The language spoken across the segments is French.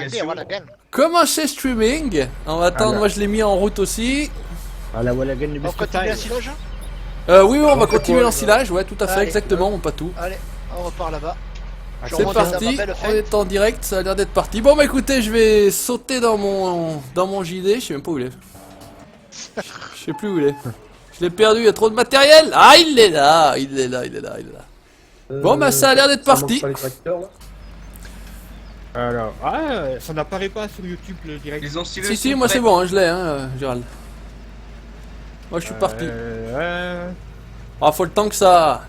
happy, I won again. Comment c'est streaming? On va attendre, moi je l'ai mis en route aussi. Ah la Wallagan du On continue à silage. Oui, on va continuer l'ensilage, ouais, tout à fait, Allez. exactement, mon patou. Allez, on repart là-bas. Je C'est remonte dans parti, ma belle on fête. est en direct, ça a l'air d'être parti. Bon bah écoutez, je vais sauter dans mon JD, je sais même pas où il est. Je sais plus où il est. Je l'ai perdu, il y a trop de matériel. Ah, il est là, il est là, il est là, il est là. Bon bah ça a l'air d'être parti. Pas les tracteurs, là. Alors, ça n'apparaît pas sur YouTube le direct. Les ensileuses Si, si, sont moi c'est prêtes. bon, hein, je l'ai, hein, Gérald. Moi je suis parti. Ah, faut le temps que ça...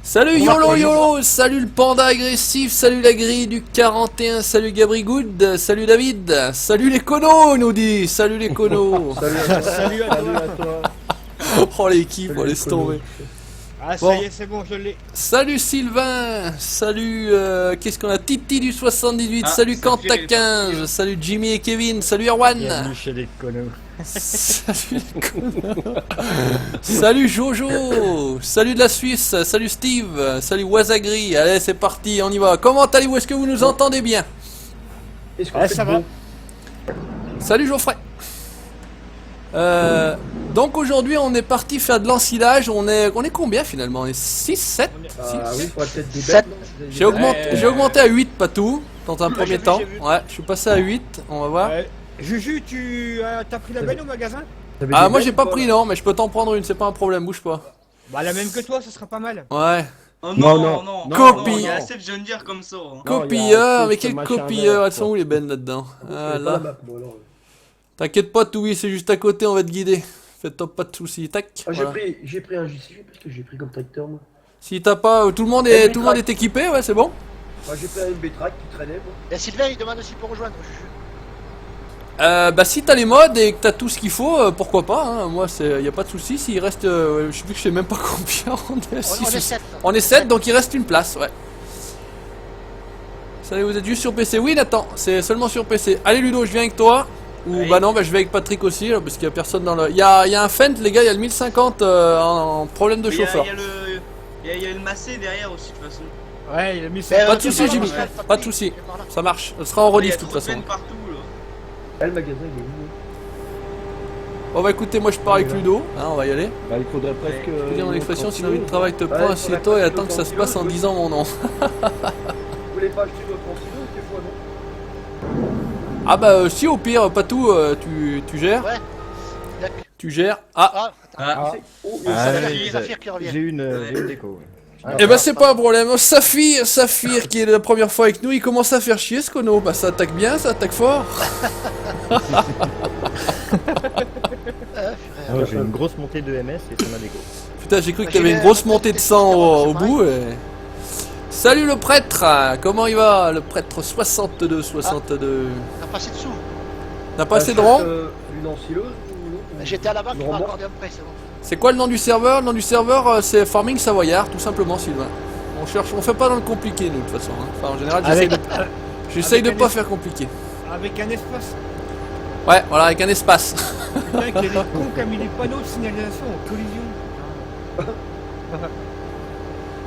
Salut YOLO YOLO, salut le panda agressif, salut la grille du 41, salut Gabri Good, salut David, salut les conos, nous dit, salut les conos. Salut à toi. Salut à toi. Oh l'équipe, Salut on les laisse conos. tomber. Ah ça Bon. y est, c'est bon, je l'ai. Salut Sylvain, salut, qu'est-ce qu'on a, Titi du 78, Ah, salut ça Quentin fait 15, salut Jimmy et Kevin, salut Erwan. Bienvenue chez les conos. Salut les conos. Salut Jojo, salut de la Suisse, salut Steve, salut Wazagri, allez c'est parti, on y va. Comment allez-vous, est-ce que vous nous entendez bien? Est-ce qu'on Ah, fait ça de va. beau? Salut Geoffrey. Donc aujourd'hui on est parti faire de l'ensilage, on est combien finalement? On est 6, 7 Ah oui, il faudrait peut-être des Sept. bêtes, non? J'ai augmenté à 8 pas tout, dans un premier j'ai vu, temps. j'ai vu. Ouais, je suis passé à 8, on va voir. Juju, t'as pris la benne au magasin? T'avais Ah des moi bêtes j'ai pas ou pris non, mais je peux t'en prendre une, c'est pas un problème, bouge pas. Bah la même que toi, ça sera pas mal. Ouais. Oh Non, non, non. non, Copie. non, il y a assez de jeunes dire comme ça. hein. Non, Copieur, il y mais a quel machin copieur, vert, elles sont quoi. où les bennes là-dedans? Je Ah, connais pas là. la map, moi, alors. T'inquiète pas Toui, c'est juste à côté, on va te guider. Fais-toi pas de soucis, tac. Ah, Voilà. j'ai pris un JCG parce que j'ai pris comme tracteur, moi. Si t'as pas, tout le monde est équipé, ouais c'est bon. Ah, j'ai pris un MB-Track qui traînait, moi. Et Sylvain, il demande aussi pour rejoindre. Bah si t'as les mods et que t'as tout ce qu'il faut, pourquoi pas, hein. Moi y a pas de soucis, s'il reste, je sais plus que je sais même pas combien, on est, On six est ou- 7. on est 7 donc il reste une place, ouais. Salut, vous êtes juste sur PC? Oui Nathan, c'est seulement sur PC. Allez Ludo, je viens avec toi. Ou Oui. bah non, bah je vais avec Patrick aussi, là, parce qu'il y a personne dans le... Il y a un Fent les gars, il y a le 1050 en problème de Il y a- chauffeur. il y a le massé derrière aussi de toute façon. Ouais, il a mis Mais, ça. Pas de soucis, Jimmy. ouais. Pas de soucis. Ça marche, ça sera en Il y relief a de toute trop de façon. peine partout là. Ah, le magasin, il est où? Bon bah écoutez, moi je pars avec Ludo, hein, on va y aller. Bah, il faudrait presque. Je peux dire mon expression, si l'envie de travail te Ouais, prend, il assieds-toi et faudrait attends que ça se passe en disant mon nom. Vous voulez pas acheter votre stylo, des fois, non? Ah bah si au pire, pas tout, tu gères. Ouais. D'accord. Tu gères. Ah, Ah, Ah, Oh, Ah, Saphir, ouais, Saphir qui revient. J'ai une déco. Ouais. et bah c'est pas un problème. Oh, Saphir qui est la première fois avec nous, il commence à faire chier ce cono. Bah ça attaque bien, ça attaque fort. Ah, j'ai une grosse montée de MS et c'est ma déco. Putain, j'ai cru que t'avais une grosse montée de sang au bout. Et... Salut le prêtre, comment il va le prêtre 62. On a passé dessous. T'as pas assez de rang? Une ensileuse ou non? J'étais à la banque, Une il m'a remorque? accordé un prêt, c'est bon. C'est quoi le nom du serveur? Le nom du serveur c'est Farming Savoyard, tout simplement Sylvain. On fait pas dans le compliqué nous de toute façon. Hein. Enfin en général j'essaye avec de un pas es- faire compliqué. Avec un espace. Ouais, voilà, avec un espace. Putain, qu'il est con qui a mis les panneaux de signalisation en collision.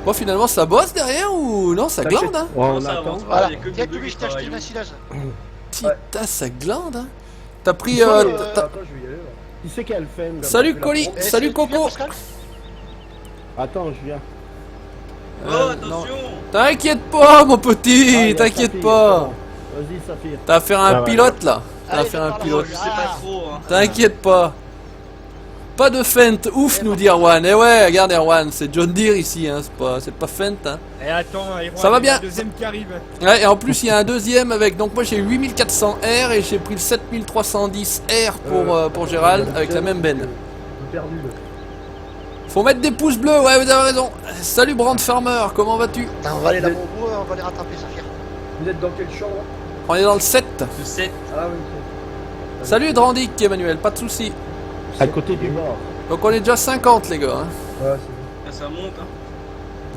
Bon finalement ça bosse derrière ou non ça T'inquiète. glande hein? Oh, on ça attend. avance pas, Voilà. il y a que Tiens, des tu bugs veux, je t'ai acheté qui une travaillent. ensilage. Putain ça glande hein? T'as pris Attends, je vais y aller. Qui c'est qu'elle fait là, Salut depuis la Coli, France Eh, salut tu viens, Coco. Pascal Attends, je viens. Oh non. attention. T'inquiète pas mon Ah, il petit, y a t'inquiète Saphir, pas. bon. Vas-y, Saphir. T'as affaire à Ça un va, pilote là. T'as Allez, affaire à un par là, pilote. Je sais pas trop. Hein. T'inquiète pas. Pas de feinte, ouf nous dit Erwan. Eh ouais, regarde Erwan, c'est John Deere ici, hein. C'est pas feinte hein. Et attends, Erwan, Ça va bien. il y a le deuxième qui arrive. Ouais, et en plus il y a un deuxième avec, donc moi j'ai 8400R et j'ai pris le 7310R pour Gérald avec la même benne. Perdu, là. Faut mettre des pouces bleus, ouais vous avez raison. Salut Brand Farmer, comment vas-tu? Attends, on va aller là au bout, on va les rattraper, Saphir. Vous êtes dans quel champ, là? On est dans le 7. Le 7. Ah oui, ok. Salut Drandic Emmanuel, pas de soucis. À côté du bord. Donc on est déjà 50 les gars. Hein. Ouais, c'est bon. Là, ça monte. Hein.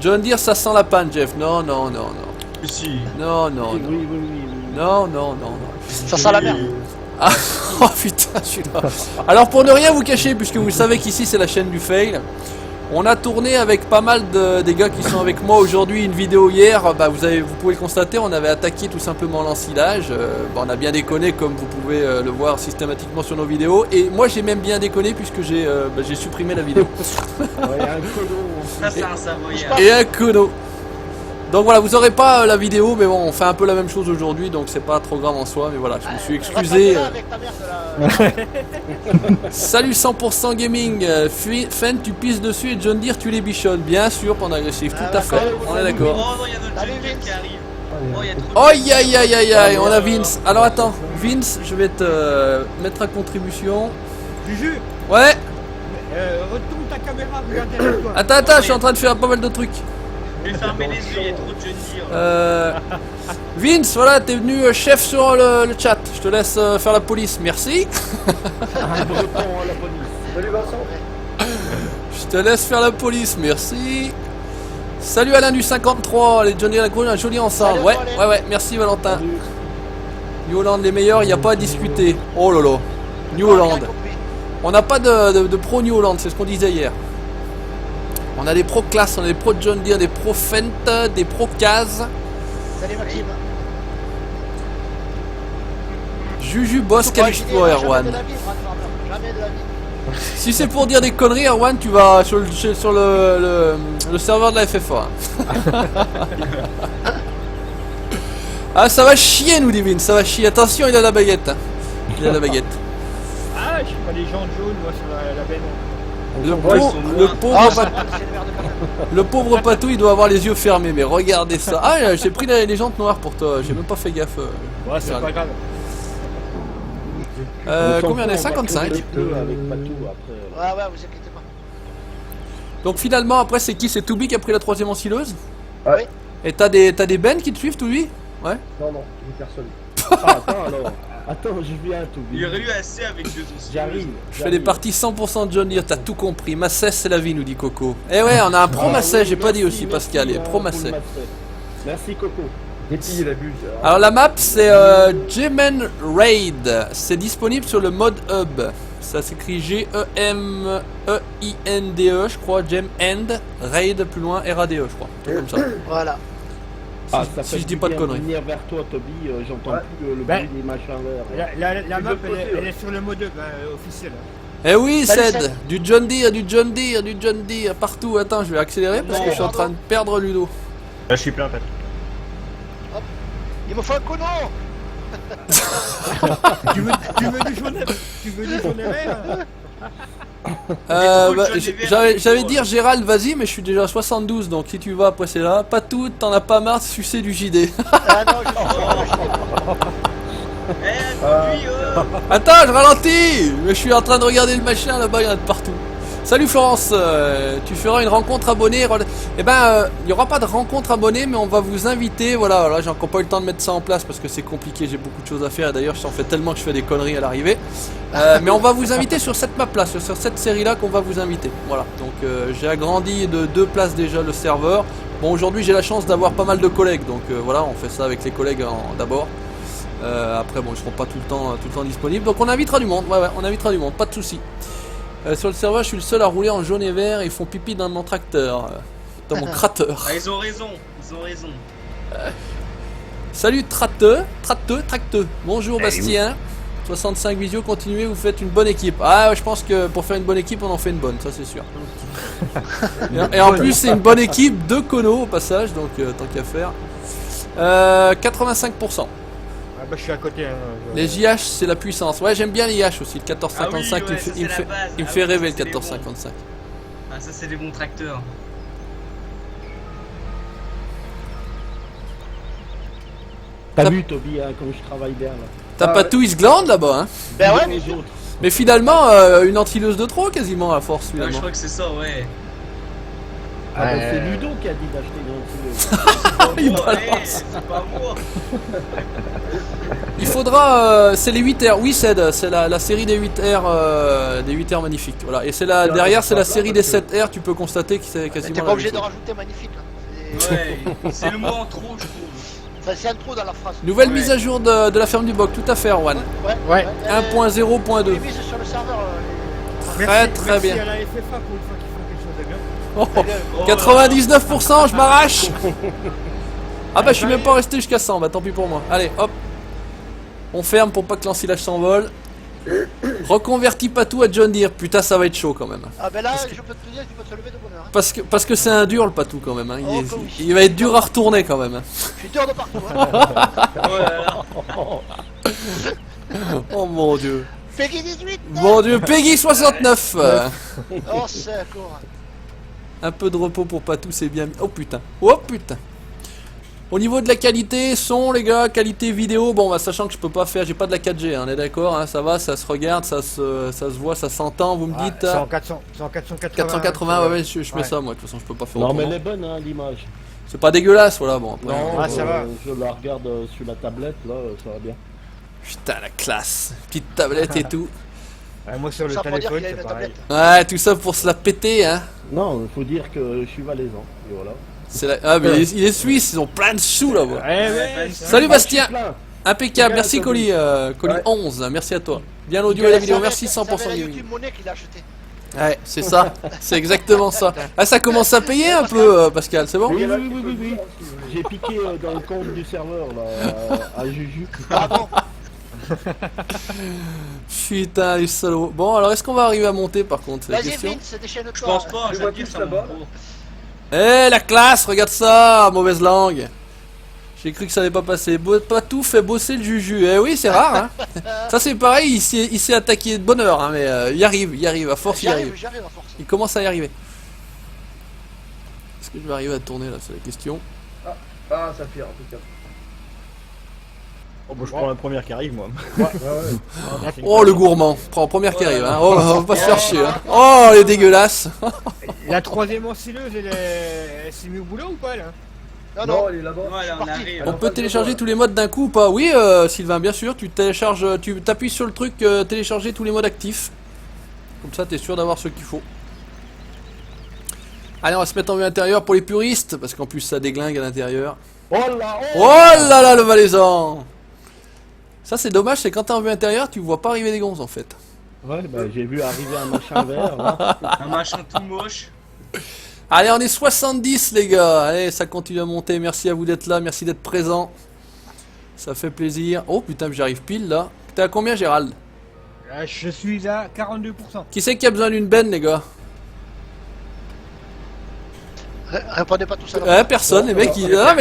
John Deere ça sent la panne Jeff. Non, non, non, non. Si. Non, non, Oui, non. oui, oui, oui. Non, non, non, non. Ça sent la merde. Ah, oh putain, je suis là. Alors pour ne rien vous cacher, puisque vous savez qu'ici c'est la chaîne du fail, On a tourné avec pas mal des gars qui sont avec moi aujourd'hui une vidéo hier. Bah, vous pouvez le constater, on avait attaqué tout simplement l'ensilage. Bah, on a bien déconné comme vous pouvez le voir systématiquement sur nos vidéos. Et moi j'ai même bien déconné puisque j'ai supprimé la vidéo. Ouais, un colo. Ça, c'est un savoyard. Et un cono. Donc voilà, vous aurez pas la vidéo, mais bon, on fait un peu la même chose aujourd'hui, donc c'est pas trop grave en soi. Mais voilà, je me suis excusé. Avec ta mère de la... Salut 100% Gaming, Fen tu pisses dessus et John Deere tu les bichonnes, bien sûr, pendant agressif, tout à fait, on est Oh d'accord. non, il y a notre Salut, Junker Vince. qui arrive. Oh, il y a trop Aïe aïe aïe aïe aïe, on a Vince. Alors attends, Vince, je vais te mettre à contribution. Juju, Ouais, retourne ta caméra, regarde derrière toi. attends, je suis en train de faire pas mal de trucs. Je vais fermer les yeux, il y a trop de John Deere. Vince, voilà, t'es venu chef sur le chat, je te laisse faire la police, merci. Un breton à la police. Salut Vincent. Je te laisse faire la police, merci. Salut Alain du 53, les Johnny et la Cour, joli ensemble. Salut, Ouais, ouais, merci Valentin. New Holland les meilleurs, il n'y a pas à discuter. Oh lolo, New Holland. On n'a pas de pro New Holland, c'est ce qu'on disait hier. On a des pros classe, on a des pros John Deere, des pros Fendt, des pros Kaz. Salut Maxime. Juju Boss Calixto, Erwan. Jamais de la vie. Si c'est pour dire des conneries, Erwan, tu vas sur le serveur de la FFA. Ah, ça va chier, nous dit Vin, ça va chier. Attention, il a la baguette. Il a la baguette. Ah, je suis pas les gens jaunes, moi, sur la benne. Le pauvre patou, il doit avoir les yeux fermés, mais regardez ça. Ah, j'ai pris les jantes noires pour toi, j'ai même pas fait gaffe. Ouais, c'est pas grave. Combien on est 55. Avec Patou après. Ouais, vous inquiétez pas. Donc finalement, après, c'est qui? C'est Toubi qui a pris la troisième ensileuse. Ouais. Et t'as des bennes qui te suivent, Toubi? Ouais. Non, non, j'ai personne. Ah, attends alors. Attends, je viens tout Il y aurait eu assez avec deux aussi. J'arrive. Je fais des parties 100% John Deere, t'as tout compris. Massès, c'est la vie, nous dit Coco. Eh ouais, on a un pro Massès, j'ai pas dit aussi, Pascal. Et pro Massès. Merci Coco. Détille la buse. Alors la map, c'est Gemen Raid. C'est disponible sur le mode hub. Ça s'écrit G-E-M-E-I-N-D-E, je crois. Gem-End, Raid, plus loin, R-A-D-E, je crois. Un truc comme ça. Voilà. Ah, ça si fait je dis du pas de bien conneries. venir vers toi, Toby, j'entends Ouais. plus le Ben, bruit des machins verts. La map, l'autre côté, elle est sur le mode officiel. Eh oui, Salut, Ced, Ced. du John Deere, du John Deere, du John Deere, partout. Attends, je vais accélérer parce que je suis en train de perdre Ludo. Là, je suis plein en fait. Il me faut un cono. Tu veux du jaune et vert? Bah, John Deere, j'allais dire Gérald, vas-y, mais je suis déjà à 72, donc si tu vas, après c'est là. Pas tout, t'en as pas marre de sucer du JD. Ah non, je Eh, conduis, Attends, je ralentis. Mais je suis en train de regarder le machin là-bas, il y en a de partout. Salut Florence, tu feras une rencontre abonnée. Eh ben, il n'y aura pas de rencontre abonnée, mais on va vous inviter. Voilà, là j'ai encore pas eu le temps de mettre ça en place parce que c'est compliqué, j'ai beaucoup de choses à faire. Et d'ailleurs, j'en fais tellement que je fais des conneries à l'arrivée. Mais on va vous inviter sur cette map là, sur cette série là qu'on va vous inviter. Voilà, donc j'ai agrandi de 2 places déjà le serveur. Bon, aujourd'hui j'ai la chance d'avoir pas mal de collègues, donc voilà, on fait ça avec les collègues d'abord. Après, bon, ils seront pas tout le temps disponibles. Donc on invitera du monde, ouais, on invitera du monde, pas de soucis. Sur le serveur, je suis le seul à rouler en jaune et vert et ils font pipi dans mon tracteur. Dans mon crateur. Ah, ils ont raison, ils ont raison. Salut Tracteux. Bonjour Bastien. 65 visio, continuez, vous faites une bonne équipe. Ah, je pense que pour faire une bonne équipe, on en fait une bonne, ça c'est sûr. Et en plus, c'est une bonne équipe de Kono au passage, donc tant qu'à faire. 85%. Ah bah je suis à côté. Hein, Les IH, c'est la puissance. Ouais, j'aime bien les IH aussi. Le 1455, Ah oui, ouais, ça, il me c'est fait, la base. il me Ah fait oui, rêver ça, le c'est les bons. 1455. Ah, ça, c'est des bons tracteurs. T'as vu Toby, hein, comme je travaille bien là. T'as pas tout East Gland là-bas, hein? Ben ouais, Les bien sûr. autres. Mais finalement, une entileuse de trop quasiment à force Ouais, je finalement. crois que c'est ça, ouais. Ah bah c'est Ludo qui a dit d'acheter une Oh, balance. hey, c'est pas moi. Il faudra, c'est les 8R, oui c'est la série des 8R, des 8R magnifiques. Voilà. Et c'est derrière c'est la série des 7R, tu peux constater que c'est quasiment T'es la pas même obligé de chose. rajouter magnifique là. Ouais, c'est le mot en trop, je trouve. C'est un trou dans la phrase. Nouvelle Ouais. mise à jour de la ferme du Boc, tout à fait Erwan. Ouais. 1.0.2. Les mises sur le serveur. Très bien. Merci à la FFA pour une fois qu'ils font quelque chose de bien. 99%, je m'arrache. Ah bah je suis même pas resté jusqu'à 100, bah tant pis pour moi. Allez, hop. On ferme pour pas que l'ensilage s'envole. Reconvertis pas tout à John Deere. Putain, ça va être chaud quand même. Ah ben là, je peux te dire qu'il peut se lever de bonheur. Hein. Parce que c'est un dur le patou quand même. Hein. Oh, que oui. Il va être dur à retourner quand même. Hein. Je suis dur de partout. Hein. Oh mon dieu. Peggy 18. Mon dieu, Peggy 69. Oh, c'est court. Un peu de repos pour patou, c'est bien. Oh putain. Oh putain. Au niveau de la qualité son, les gars, qualité vidéo, bon bah sachant que je peux pas faire, j'ai pas de la 4G, hein, on est d'accord, hein, ça va, ça se regarde, ça se voit, ça s'entend, vous me dites. 480. 480, ouais, je mets ça moi, de toute façon je peux pas faire Non, mais autrement. elle est bonne, hein, l'image. C'est pas dégueulasse, voilà, bon après. Non, ça va. Je la regarde sur la tablette, là, ça va bien. Putain, la classe, petite tablette et tout. Moi sur le Ça pour dire téléphone, qu'il a c'est une pareil. tablette. Ouais, tout ça pour se la péter, hein. Non, il faut dire que je suis valaisan, et voilà. Ah, mais il est suisse, ils ont plein de sous là-bas. Ouais. Salut Bastien, Plein. impeccable, merci Regarde, Colis, Colis Ouais. 11, merci à toi. Bien l'audio et la vidéo, merci 100% C'est gaming. YouTube Monnaie qu'il a acheté. Ouais, c'est ça, c'est exactement ça. Ah, ça commence à payer un peu, Pascal, c'est bon? Oui. J'ai piqué dans le compte du serveur, là, à Juju. Ah bon. Putain, les salauds. Bon, alors est-ce qu'on va arriver à monter par contre? C'est la Vas-y, question. Vince, déchaîne-toi. Je pense pas, Je je vois vais dire tous ça là-bas. Eh, la classe, regarde ça, mauvaise langue. J'ai cru que ça allait pas passer. Patou fait bosser le Juju. Eh oui, c'est rare, hein. Ça c'est pareil, il s'est attaqué de bonne heure, hein, mais il arrive, à force il arrive. J'arrive à force. Il commence à y arriver. Est-ce que je vais arriver à tourner là, c'est la question. Ah, ça fait en tout cas. Oh, bah, je prends la première qui arrive, moi. Oh le gourmand, prends première qui arrive, hein. Oh, on va pas se faire chier, hein. Oh, elle est dégueulasse. La troisième ensileuse, elle s'est mise au boulot ou pas, là? Non, elle est là-bas. Voilà, on parti. arrive. On peut télécharger tous les modes d'un coup ou pas? Oui, Sylvain, bien sûr. Tu télécharges, tu t'appuies sur le truc, télécharger tous les modes actifs. Comme ça, t'es sûr d'avoir ce qu'il faut. Allez, on va se mettre en vue intérieure pour les puristes, parce qu'en plus ça déglingue à l'intérieur. Oh là, Oh là là, le valaisan! Ça, c'est dommage, c'est quand t'es en vue intérieure, tu vois pas arriver des gonzes en fait. Ouais, bah j'ai vu arriver un machin vert, là. Un machin tout moche. Allez, on est 70 les gars. Allez, ça continue à monter. Merci à vous d'être là, merci d'être présent. Ça fait plaisir. Oh putain, j'arrive pile là. T'es à combien, Gérald? Je suis à 42%. Qui c'est qui a besoin d'une benne, les gars? Répondez pas tout ça. Ouais, personne, les mecs. Non,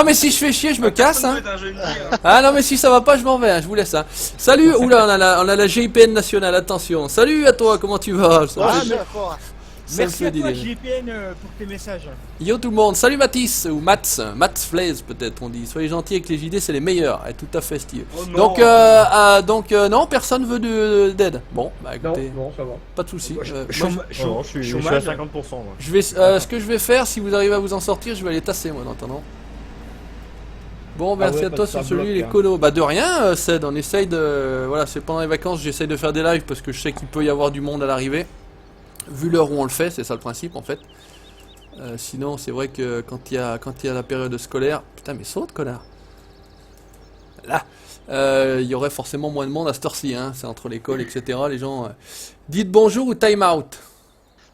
mais si je fais chier, je me casse. Hein. Un jeune Ah non, mais si ça va pas, je m'en vais. Hein, je vous laisse. Hein. Salut. Oula, on a la GIPN nationale. Attention. Salut à toi. Comment tu vas? Ça Ah, me fait- d'accord. ça me Merci fait à toi, délire. JPN, pour tes messages. Yo tout le monde, salut Mathis, ou Mats Flaise peut-être on dit. Soyez gentils avec les JD, c'est les meilleurs. Et tout à fait Steve. Oh non. Donc, non, personne veut d'aide. Bon, bah Non, écoutez, non, ça va. pas de soucis. Moi, Moi, je je suis à 50%. Moi. vais, ce que je vais faire, si vous arrivez à vous en sortir, je vais aller tasser moi en attendant. Bon, merci ouais, à toi parce sur que ça celui, bloque, les hein. colos. Bah de rien, Ced, on essaye de... Voilà, c'est pendant les vacances, j'essaye de faire des lives parce que je sais qu'il peut y avoir du monde à l'arrivée. Vu l'heure où on le fait, c'est ça le principe en fait. Sinon, c'est vrai que quand il y a la période scolaire... Putain, mais saute, connard. Là, il y aurait forcément moins de monde à cette heure-ci, hein. C'est entre l'école, etc. Les gens... Dites bonjour ou time out.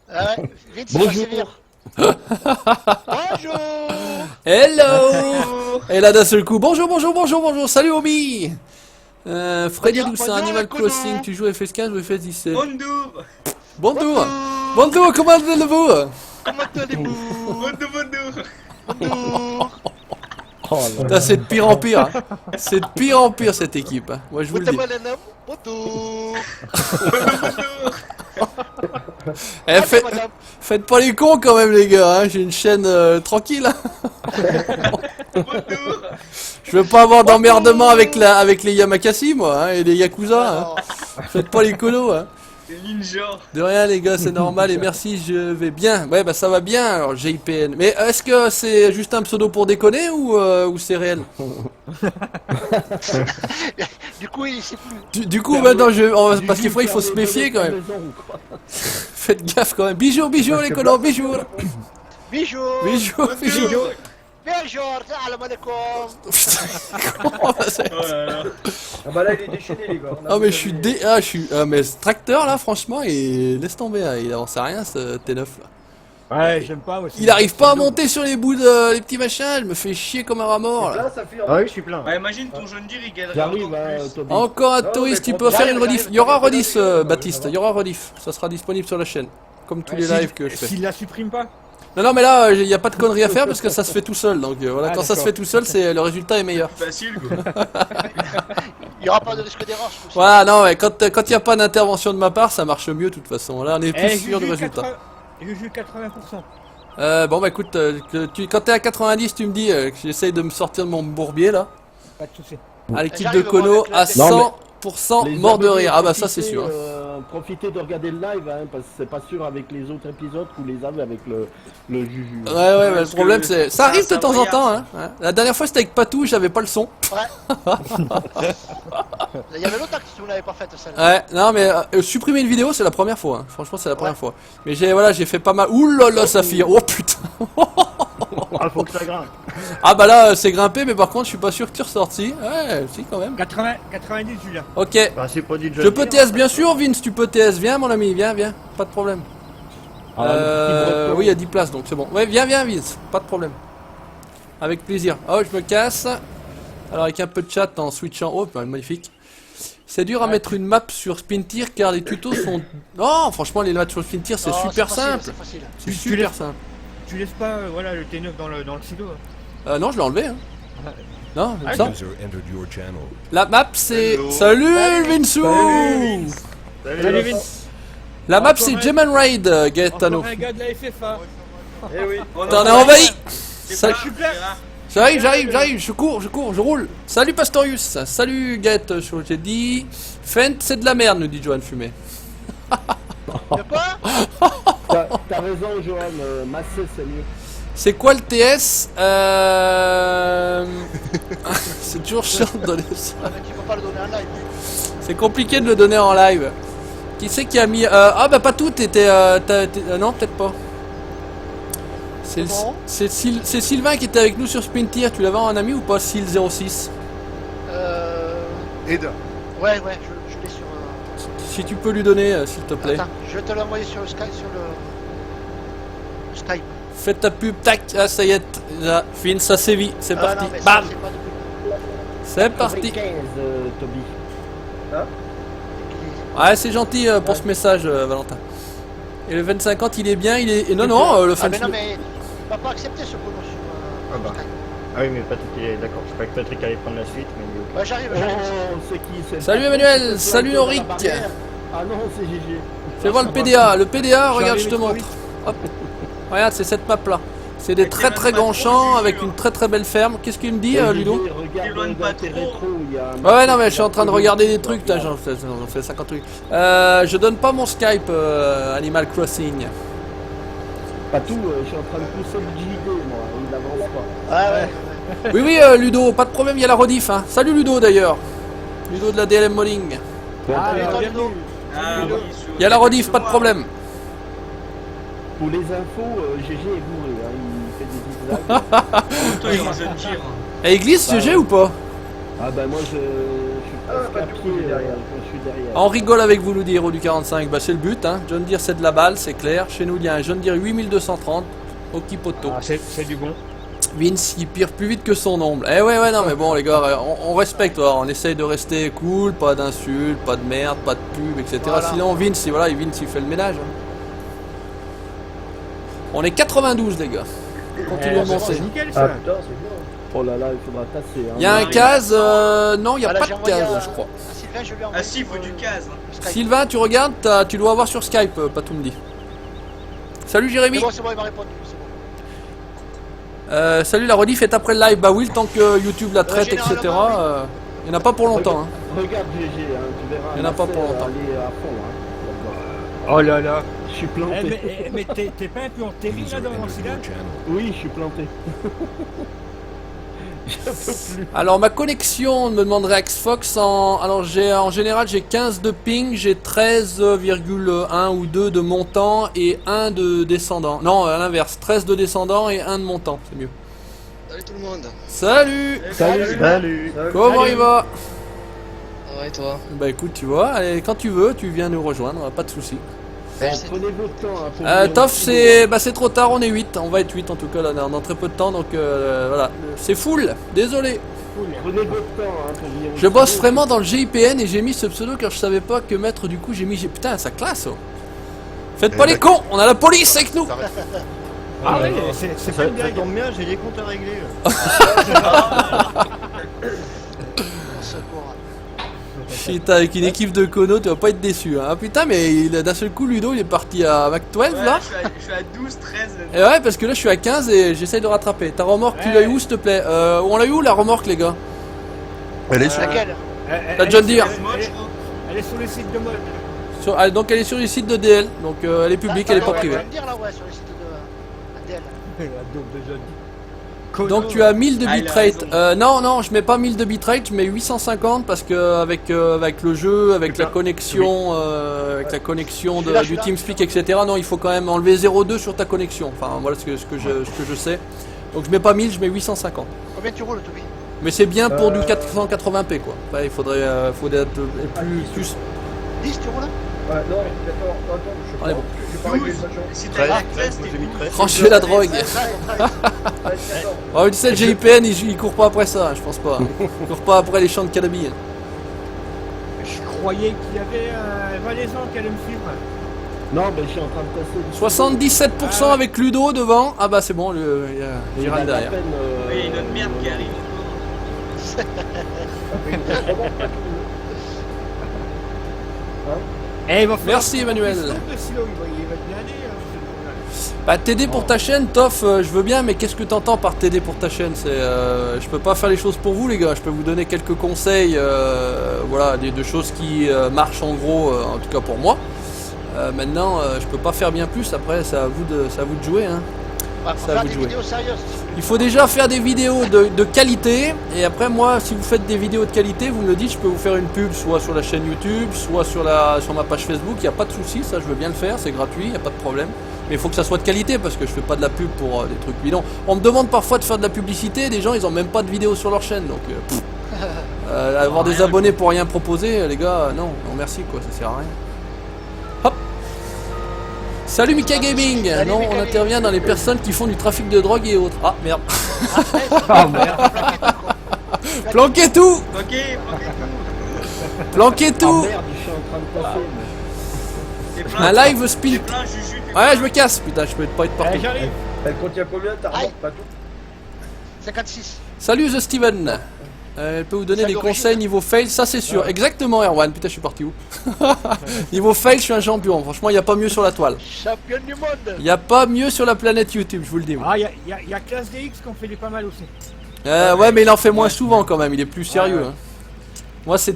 Ah ouais, vite, c'est pas sévère. Bonjour. Hello. Et là d'un seul coup, bonjour, salut Omi. Freddy Bonjour, Doucin, bonjour, Animal bonjour. Crossing, tu joues FS15 ou FS17? Bonjour. Bonjour, comment allez-vous? Comment allez-vous? Bonjour. Oh là. Putain, c'est de pire en pire. Hein. C'est de pire en pire cette équipe. Hein. Moi je vous le dis. Bonjour. Eh, faites pas les cons quand même les gars. Hein. J'ai une chaîne tranquille. Hein. Bonjour. Je veux pas avoir d'emmerdement avec les Yamakasi moi hein, et les Yakuza. Hein. Faites pas les colos. Hein. C'est ninja. De rien les gars, c'est normal et merci, je vais bien. Ouais bah ça va bien alors GIPN. Mais est-ce que c'est juste un pseudo pour déconner ou c'est réel? Du coup, il sait plus. Du coup maintenant parce qu'il faut se méfier quand même. Faites gaffe quand même. Bijou les colos, bijou. Bijou. Bijou. Bonjour, salam alaikum. Comment c'est? Oh là là. Ah bah là, il est déchaîné, les gars. On a Ah mais vu, je suis il- mais ce tracteur là franchement il laisse tomber, hein. Il avance à rien ce T9 là. Ouais, j'aime pas aussi. Il arrive pas à monter sur les bouts de les petits machins, je me fais chier comme un rat mort là. Là, ça fait. Ah oui, je suis plein. Ouais, imagine ton jeune dire, il gagnerait J'arrive, encore plus. Toby. Encore un Non, touriste, mais tu peux faire une j'arrive, rediff. j'arrive. Il y aura J'arrive, rediff, j'arrive. Baptiste, il y aura rediff. Ça sera disponible sur la chaîne. Comme tous les lives que je fais. S'il la supprime pas. Non, non, mais là, il n'y a pas de conneries à faire parce que ça se fait tout seul. Donc voilà, Ah, quand ça se d'accord. fait tout seul, le résultat est meilleur. Facile, quoi. Il n'y aura pas de risque d'erreur, je trouve. Voilà, non, mais quand il n'y a pas d'intervention de ma part, ça marche mieux de toute façon. Là, on est plus sûr du résultat. Je joue 80%. Bon, bah écoute, quand t'es à 90, tu me dis que j'essaye de me sortir de mon bourbier là. Pas de soucis. À l'équipe J'arrive de à voir Kono avec la à tête. 100% Les mort de abonnés, rire. Ah bah ça c'est profitez, sûr. Hein. Profitez de regarder le live, hein, parce que c'est pas sûr avec les autres épisodes que vous les avez avec le Juju. Ouais, ouais, bah, le parce problème que c'est. ça Ça arrive de temps en voyage. temps, hein. Ouais. La dernière fois c'était avec Patou, j'avais pas le son. Il y avait longtemps que tu ne l'avais pas faite, celle-là. Ouais, non mais supprimer une vidéo c'est la première fois. Hein. Franchement, c'est la première fois. Mais j'ai fait pas mal. Ouh là là, Saphir. Oh putain. Ah, faut que ça grimpe. Ah bah là, c'est grimpé, mais par contre, je suis pas sûr que tu ressorti. Ouais, si quand même. 90, Julien. Ok. Bah, c'est pas dit de Je peux TS bien sûr, Vince, tu peux TS, viens mon ami, viens, pas de problème. Oui, il y a 10 places donc c'est bon. Ouais, viens, Vince, pas de problème. Avec plaisir. Oh, je me casse. Alors, avec un peu de chat en switchant. Oh, bah, magnifique. C'est dur à mettre une map sur Spintir car les tutos sont. Non, franchement, les maps sur Spintir c'est Oh, super facile, simple. C'est facile. C'est Tu super laisses- simple. Tu laisses pas voilà, le T9 dans le silo. Hein. Non, je l'ai enlevé. Hein. Non, Ah, ça. User entered your channel. La map c'est. Hello. Salut Vinsou. Salut Vince. La map Encore c'est un- Gemen Raid, Gaetano. Encore un gars de la FFA. Eh oui. T'en as envahi. C'est pas Ça- super. J'arrive, je cours, je roule. Salut Pastorius, salut Gaët, j'ai dit. Fent, c'est de la merde, nous dit Johan Fumet. De quoi T'as raison, Johan, masser c'est mieux. C'est quoi le TS C'est toujours chiant de donner ça. Ah, mais tu peux pas le donner en live. C'est compliqué de le donner en live. Qui c'est qui a mis. Ah bah pas tout, t'étais. Non, peut-être pas. C'est Bon. c'est Sylvain qui était avec nous sur Spintir, tu l'avais en ami ou pas, Syl06? Ouais, ouais, je l'ai sur. Si tu peux lui donner, s'il te plaît. Attends, je vais te l'envoyer sur le Skype. Skype. Fais ta pub, tac, ah ça y est, là, Finn, ça sévit, c'est Ah, parti, non, mais ça, bam, c'est pas depuis- c'est parti. 15, Toby. Ouais, c'est gentil pour ce message, Valentin. Et le 2050, il est bien, il est. Et non, non, le Ah, fan. mais non, mais il va pas accepter ce boulot sur. Ah bah. Skype. Ah oui, mais Patrick, il est d'accord. Je croyais que Patrick allait prendre la suite, mais il est ok. Ouais, j'arrive. Oh, c'est qui c'est Salut le- Emmanuel, c'est le salut flanc de la Auric. barrière. Ah non, c'est GG. Fais voir le PDA, regarde, je te trop montre. vite. Hop. Regarde, c'est cette map là. C'est des très très grands champs avec une très très belle ferme. Qu'est-ce qu'il me dit, Ludo? Regarde Éloigne dans pas tes trop. rétros, il y a un Ouais, non, mais je suis en train de regarder des trucs, là, j'en fais 50 trucs. Je donne pas mon Skype, Animal Crossing. Pas tout, je suis en train de pousser le JD, moi, il avance pas. Ah ouais. Oui, oui, Ludo, pas de problème, il y a la rediff. Hein. Salut Ludo d'ailleurs. Ludo de la DLM Modding. Ah, mais toi, bienvenue. Ludo. Ah oui, sur- Il y a la rediff, pas de problème. Pour les infos, GG est bourré, hein, il fait des zigzags. Toi, il en jeune tir. Et il glisse GG ou pas? Ah bah moi je suis presque à pied quand je suis derrière. On rigole avec vous, nous dit Héros du 45. Bah, c'est le but. Hein. John Deere, c'est de la balle, c'est clair. Chez nous, il y a un John Deere 8230 au Kipoto. Ah, c'est du bon. Vince, il pire plus vite que son ombre. Eh ouais, non, mais bon, les gars, on respecte. Voilà, on essaye de rester cool, pas d'insultes, pas de merde, pas de pub, etc. Voilà. Sinon, Vince, il fait le ménage. Hein. On est 92, les gars. Continuons de monter. C'est nickel Ah ça. putain, c'est bien. Oh là là, il faudra tasser. Hein. Il y a un case, non, il n'y a Ah, là, pas j'ai de envoyé case, à- je crois. à Sylvain, je lui ai Ah envoyé si, il sur, faut du case. Skype. Sylvain, tu regardes, tu dois avoir sur Skype, Patoumdi. Salut Jérémy. C'est bon, il m'a répondu. C'est bon. Salut, la rediff est après le live. Bah oui, le temps que YouTube la traite, etc. généralement, Il n'y en a pas pour longtemps. Hein. Regarde GG, hein, tu verras. Il y en a pas pour longtemps. Aller à fond, hein. Oh là là. Je suis planté. Mais t'es pas un peu en terrible User là dans entered Cylindre your channel. Oui, je suis planté. Je peux plus. Alors ma connexion, on me demanderait Xfox alors en général j'ai 15 de ping, j'ai 13,1 ou 2 de montant et 1 de descendant. Non, à l'inverse, 13 de descendant et 1 de montant, c'est mieux. Salut tout le monde. Salut. Salut. Salut. Comment il va? Ça va et toi? Bah écoute, tu vois, allez, quand tu veux, tu viens nous rejoindre, pas de soucis. Bon, prenez votre temps. Hein, pour venir Toff, aussi, c'est trop tard, on est 8. On va être 8 en tout cas, là, on a très peu de temps, donc voilà. C'est full, désolé. Prenez votre temps hein, pour venir Je aussi. bosse vraiment dans le GIPN et j'ai mis ce pseudo car je savais pas que mettre, du coup j'ai mis... Putain, ça classe, oh. Faites pas les cons, on a la police avec nous. Ah ouais, c'est Ça, pas une ça blague. tombe bien, j'ai des comptes à régler. Au secours. Putain, avec une équipe de Kono, tu vas pas être déçu. Hein. Putain, mais d'un seul coup, Ludo, il est parti à Mac 12 Ouais, là. je suis à 12, 13. Et ouais, parce que là, je suis à 15 et j'essaye de rattraper. Ta remorque, tu l'as eu où, s'il te plaît On l'a eu où la remorque, les gars? Elle est sur laquelle? La John Deere. Elle est sur le site de mode. Donc, elle est sur les sites de DL. Donc, elle est publique, elle est pas privée. Je vais me dire là, ouais, sur le site de ADL. La dope de John Deere. Donc tu as 1000 de Ah, il a bitrate. raison. Non, je mets pas 1000 de bitrate, je mets 850 parce que avec le jeu, avec la connexion, du TeamSpeak, etc. Non, il faut quand même enlever 0,2 sur ta connexion. Enfin voilà ce que je sais. Donc je mets pas 1000, je mets 850. Combien tu roules, Toby? Mais c'est bien pour du 480p quoi. Enfin, il faudrait être plus. 10 tu roules là? Ouais, non, d'accord, attends, je Allez, sais bon. pas. Je vais pas régler le machin. Si Très, t'as très, 13, moi t'es j'ai mis bon. 13. Tranchez la drogue. Ouais, 13. Oh, tu sais, le GIPN, il court pas après ça, je pense pas. Il court pas après les champs de cannabis. Je croyais qu'il y avait un Valaisan qui allait me suivre. Non, mais je suis en train de passer. 77% avec Ludo devant. Ah bah c'est bon, il y a Il Gérald a derrière. à peine, Oui, il y a une autre merde qui arrive. Eh, il va falloir Merci, Emmanuel. qu'il se trompe, le silo, il va bien aller. Bah t'aider pour ta chaîne, Toff, je veux bien, mais qu'est-ce que t'entends par t'aider pour ta chaîne? Je peux pas faire les choses pour vous les gars, je peux vous donner quelques conseils, voilà, de choses qui marchent en gros, en tout cas pour moi. Maintenant, je peux pas faire bien plus, après c'est à vous de jouer. Hein. Ouais, faut Ça faire vous des jouer. vidéos sérieuses. Il faut déjà faire des vidéos de qualité, et après moi, si vous faites des vidéos de qualité, vous me le dites, je peux vous faire une pub, soit sur la chaîne YouTube, soit sur ma page Facebook, il n'y a pas de souci, ça je veux bien le faire, c'est gratuit, il n'y a pas de problème. Mais il faut que ça soit de qualité, parce que je fais pas de la pub pour des trucs bidons. On me demande parfois de faire de la publicité, des gens ils ont même pas de vidéos sur leur chaîne, donc avoir des abonnés pour rien proposer, les gars, non merci quoi, ça sert à rien. Hop. Salut Mika Gaming. Salut, non, Mika on Gaming. intervient dans les personnes qui font du trafic de drogue et autres. Ah merde. Ah merde. Planquez tout. Ok, Planquez Ah tout. merde, je suis en train de passer. t'es Un plein. live speed. T'es plein, Juju. t'es Ouais, plein. je me casse. Putain, je peux pas être partout. Eh, j'arrive. Elle contient combien ta remorque, pas tout? 56. Salut The Steven. Elle peut vous donner Ça des d'origine. conseils niveau fail, ça c'est sûr. Exactement Erwan, putain je suis parti où? Niveau fail, je suis un champion. Franchement, il n'y a pas mieux sur la toile. Champion du monde. Il n'y a pas mieux sur la planète YouTube, je vous le dis. moi. Ah, il y a Classe DX qu'on fait des pas mal aussi. Ouais, mais il en fait moins souvent quand même, il est plus sérieux. Hein. Moi, c'est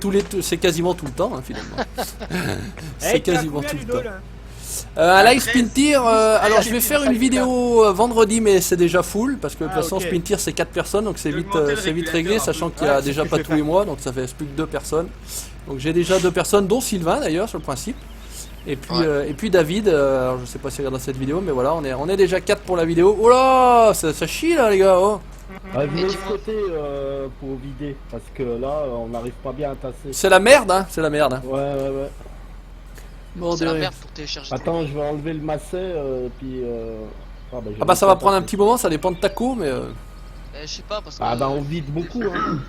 quasiment tout le temps, hein, finalement. C'est Eh, tu as quasiment combien, tout le Ludo, temps. là Un live spin tir, alors je vais faire une vidéo vendredi, mais c'est déjà full parce que de toute Ah, façon ok. spin tir c'est 4 personnes donc c'est De vite, augmenter le c'est vite réglé, régulateur un sachant peu. qu'il y a Ouais, déjà c'est ce pas que je tous vais les faire. mois donc ça fait plus que 2 personnes. Donc j'ai déjà 2 personnes, dont Sylvain d'ailleurs sur le principe. Et puis David, alors je sais pas s'il regarde cette vidéo, mais voilà, on est déjà 4 pour la vidéo. Oh là, ça chie là les gars. Oh. Ah, venez de côté pour vider, parce que là, on n'arrive pas bien à passer. C'est la merde, hein, c'est la merde. Hein. Ouais. Bon, C'est la de- merde pour télécharger. Attends, je vais enlever le masset, puis... Ah bah ça va prendre un petit moment, ça dépend de ta co, mais Je sais pas parce que Ah bah on vide beaucoup, hein.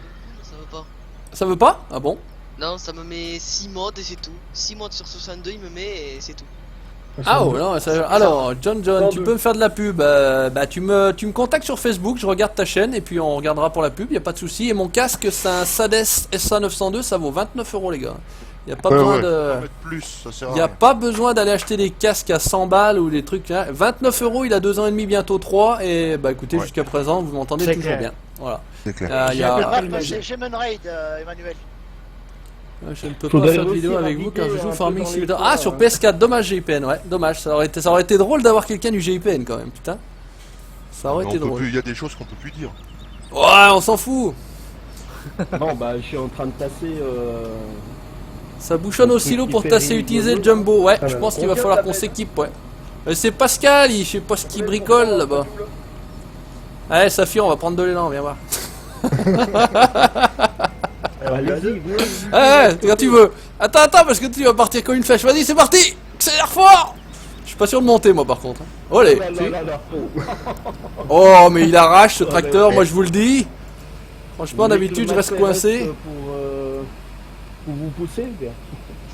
ça veut pas. ça veut pas? Ah bon? Non, ça me met 6 modes et c'est tout. 6 modes sur 62, il me met et c'est tout. Ah oh non, alors John, tu peux me faire de la pub, bah tu me contactes sur Facebook, je regarde ta chaîne et puis on regardera pour la pub, y a pas de souci. Et mon casque c'est un Sades SA902, ça vaut 29 € les gars. Y a pas besoin de, Plus, ça sert à y a rien. pas besoin d'aller acheter des casques à 100 balles ou des trucs. Hein. 29 €, il a 2 ans et demi, bientôt 3 et bah écoutez Ouais. jusqu'à présent vous m'entendez C'est toujours clair. bien. Voilà. C'est clair. Y a- J'ai Mon Raid, Emmanuel. Je ne peux pas Faudrait faire de vidéo réussir à avec vous car je vider joue un Farming peu dans Simulator. les Ah, coins, sur hein. PS4, dommage GIPN, ouais, dommage. Ça aurait été drôle d'avoir quelqu'un du GIPN quand même, putain. Ça aurait Mais été on peut drôle. plus- Il y a des choses qu'on peut plus dire. Ouais, on s'en fout. Bon bah je suis en train de tasser... Ça bouchonne au silo pour tasser utiliser le jumbo. Ouais, je pense qu'il va falloir qu'on s'équipe, ouais. C'est Pascal, je sais pas ce qu'il bricole là-bas. Allez, Saphir, on va prendre de l'élan, viens voir. Allez-y, Ouais, quand tu veux. Attends, parce que tu vas partir comme une flèche. Vas-y, c'est parti. Accélère fort. pas sûr de monter moi par contre. Olé. Là, là, là, là. Oh mais il arrache ce tracteur, moi je vous le dis. Franchement d'habitude je reste coincé. Pour vous pousser, bien.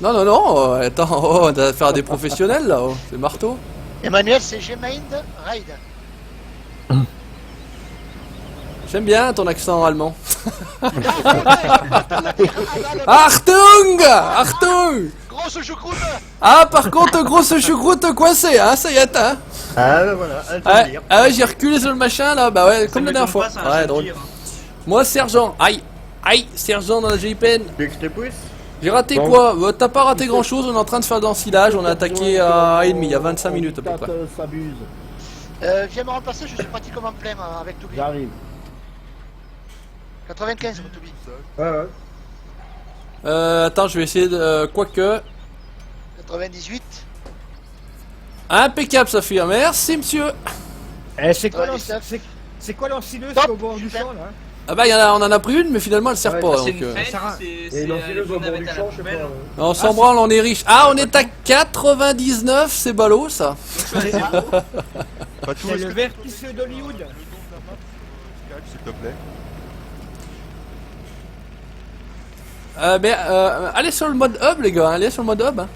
Non non non, attends, oh, on va faire des professionnels là, oh. C'est marteau. Emmanuel, c'est Gemind Ride. J'aime bien ton accent allemand. Achtung, Achtung. Grosse choucroute. Ah par contre grosse choucroute coincée, hein, ça y est, hein. Ah bah voilà, à Ah, te dire. ah ouais, j'ai reculé sur le machin là, bah ouais, comme la dernière fois. Ça, Ouais, je drôle. veux dire. Moi, sergent, aïe, aïe, sergent dans la GIPN. Tu veux que je te pousse? J'ai raté Bon. quoi? T'as pas raté grand chose, on est en train de faire de l'ensilage, on a attaqué à 1h30, il y a 25 minutes à peu près. S'abuse. Viens me remplacer, je suis pratiquement plein avec Toubi. J'arrive. 95 mon Toubi. Ouais, ouais. Attends, je vais essayer de. Quoique. 98. Impeccable, Saphir, merci monsieur. Eh, c'est quoi 99. c'est quoi l'ensileuse Top, au bord du super. champ là? Ah bah, on en a pris une, mais finalement elle sert Ouais, pas. C'est Donc, une fête, Sarah. c'est Et l'enfileuse au on bord avait du à la champ, je sais poubelle. pas. on s'en branle, on est riche. Ah, on est à 99, c'est ballot ça. Pas tout, C'est est-ce le que- vertisseux d'Hollywood. Le nom de la map, Pascal, s'il te plaît. Allez sur le mode hub, les gars, allez sur le mode hub. Hein.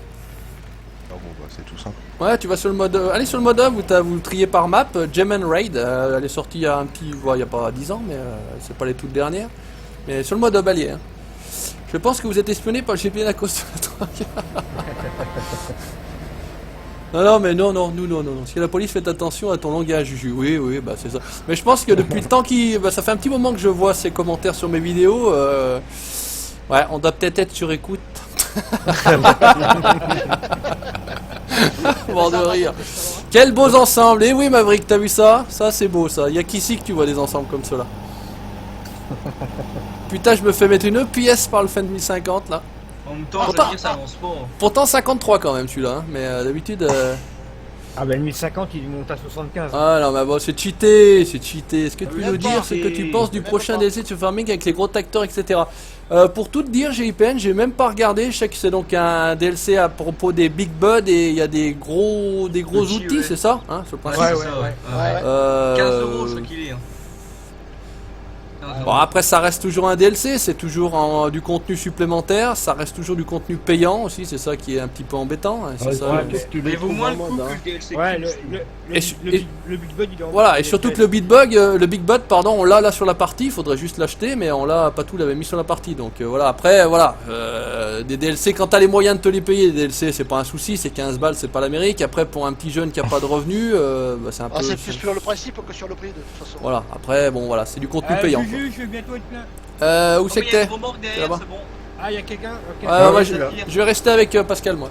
Ah bon, bah c'est tout simple. Ouais, tu vas sur le mode. Allez sur le mode hub où vous le triez par map. Gem and Raid, elle est sortie il y a un petit. Il y a pas 10 ans, mais c'est pas les toutes dernières. Mais sur le mode hub, allié. Hein. Je pense que vous êtes espionné par le GPN à cause de la truc. Non, mais non. Si la police fait attention à ton langage, Juju. Oui, bah c'est ça. Mais je pense que depuis le temps ça fait un petit moment que je vois ces commentaires sur mes vidéos. Ouais, on doit peut-être être sur écoute. Mort de rire. Quels beaux ensembles. Et oui, Maverick, t'as vu ça? Ça, c'est beau, ça. Il y a qu'ici que tu vois des ensembles comme cela. Putain, je me fais mettre une EPS par le fin de 1050 là. En même temps, je veux Pourtant- dire, ça avance pas. Pourtant 53 quand même celui-là, hein. Mais d'habitude. Ah ben 1050 il monte à 75. Ah non, mais bon, c'est cheaté, c'est cheaté. Ce que tu veux Même nous pas, dire, c'est que tu penses du même prochain pas. DLC de Farming avec les gros tracteurs, etc. Pour tout te dire, GIPN, j'ai même pas regardé. Je sais que c'est donc un DLC à propos des Big Bud et il y a des gros Outils, outils, ouais. c'est ça, hein, sur le Ouais, principe. c'est ça, ouais. Ouais. 15 euros, je crois qu'il est. Hein. 15 Bon, euros. après, ça reste toujours un DLC, c'est toujours du contenu supplémentaire, ça reste toujours du contenu payant aussi, c'est ça qui est un petit peu embêtant. Hein, c'est ça, Mais il vaut moins le coup que le DLC. Ouais, Cube, je trouve. le Big Bud il est en Voilà, il et est surtout très- que le Big Bud, pardon, on l'a là sur la partie, il faudrait juste l'acheter, mais on l'a pas tout, l'avait mis sur la partie. Donc voilà, après, voilà, des DLC, quand t'as les moyens de te les payer, des DLC, c'est pas un souci, c'est 15 balles, c'est pas l'Amérique. Après, pour un petit jeune qui a pas de revenus, bah, c'est un peu. Ah, c'est plus sur le principe que sur le prix de toute façon. Voilà, après, bon, voilà, c'est du contenu payant. Juju, je vais bientôt être plein. Où Oh, c'est mais que il y a t'es? une remorque C'est derrière, là-bas. c'est bon. Ah il y a quelqu'un. Ok. Moi, c'est là. je vais rester avec Pascal, moi.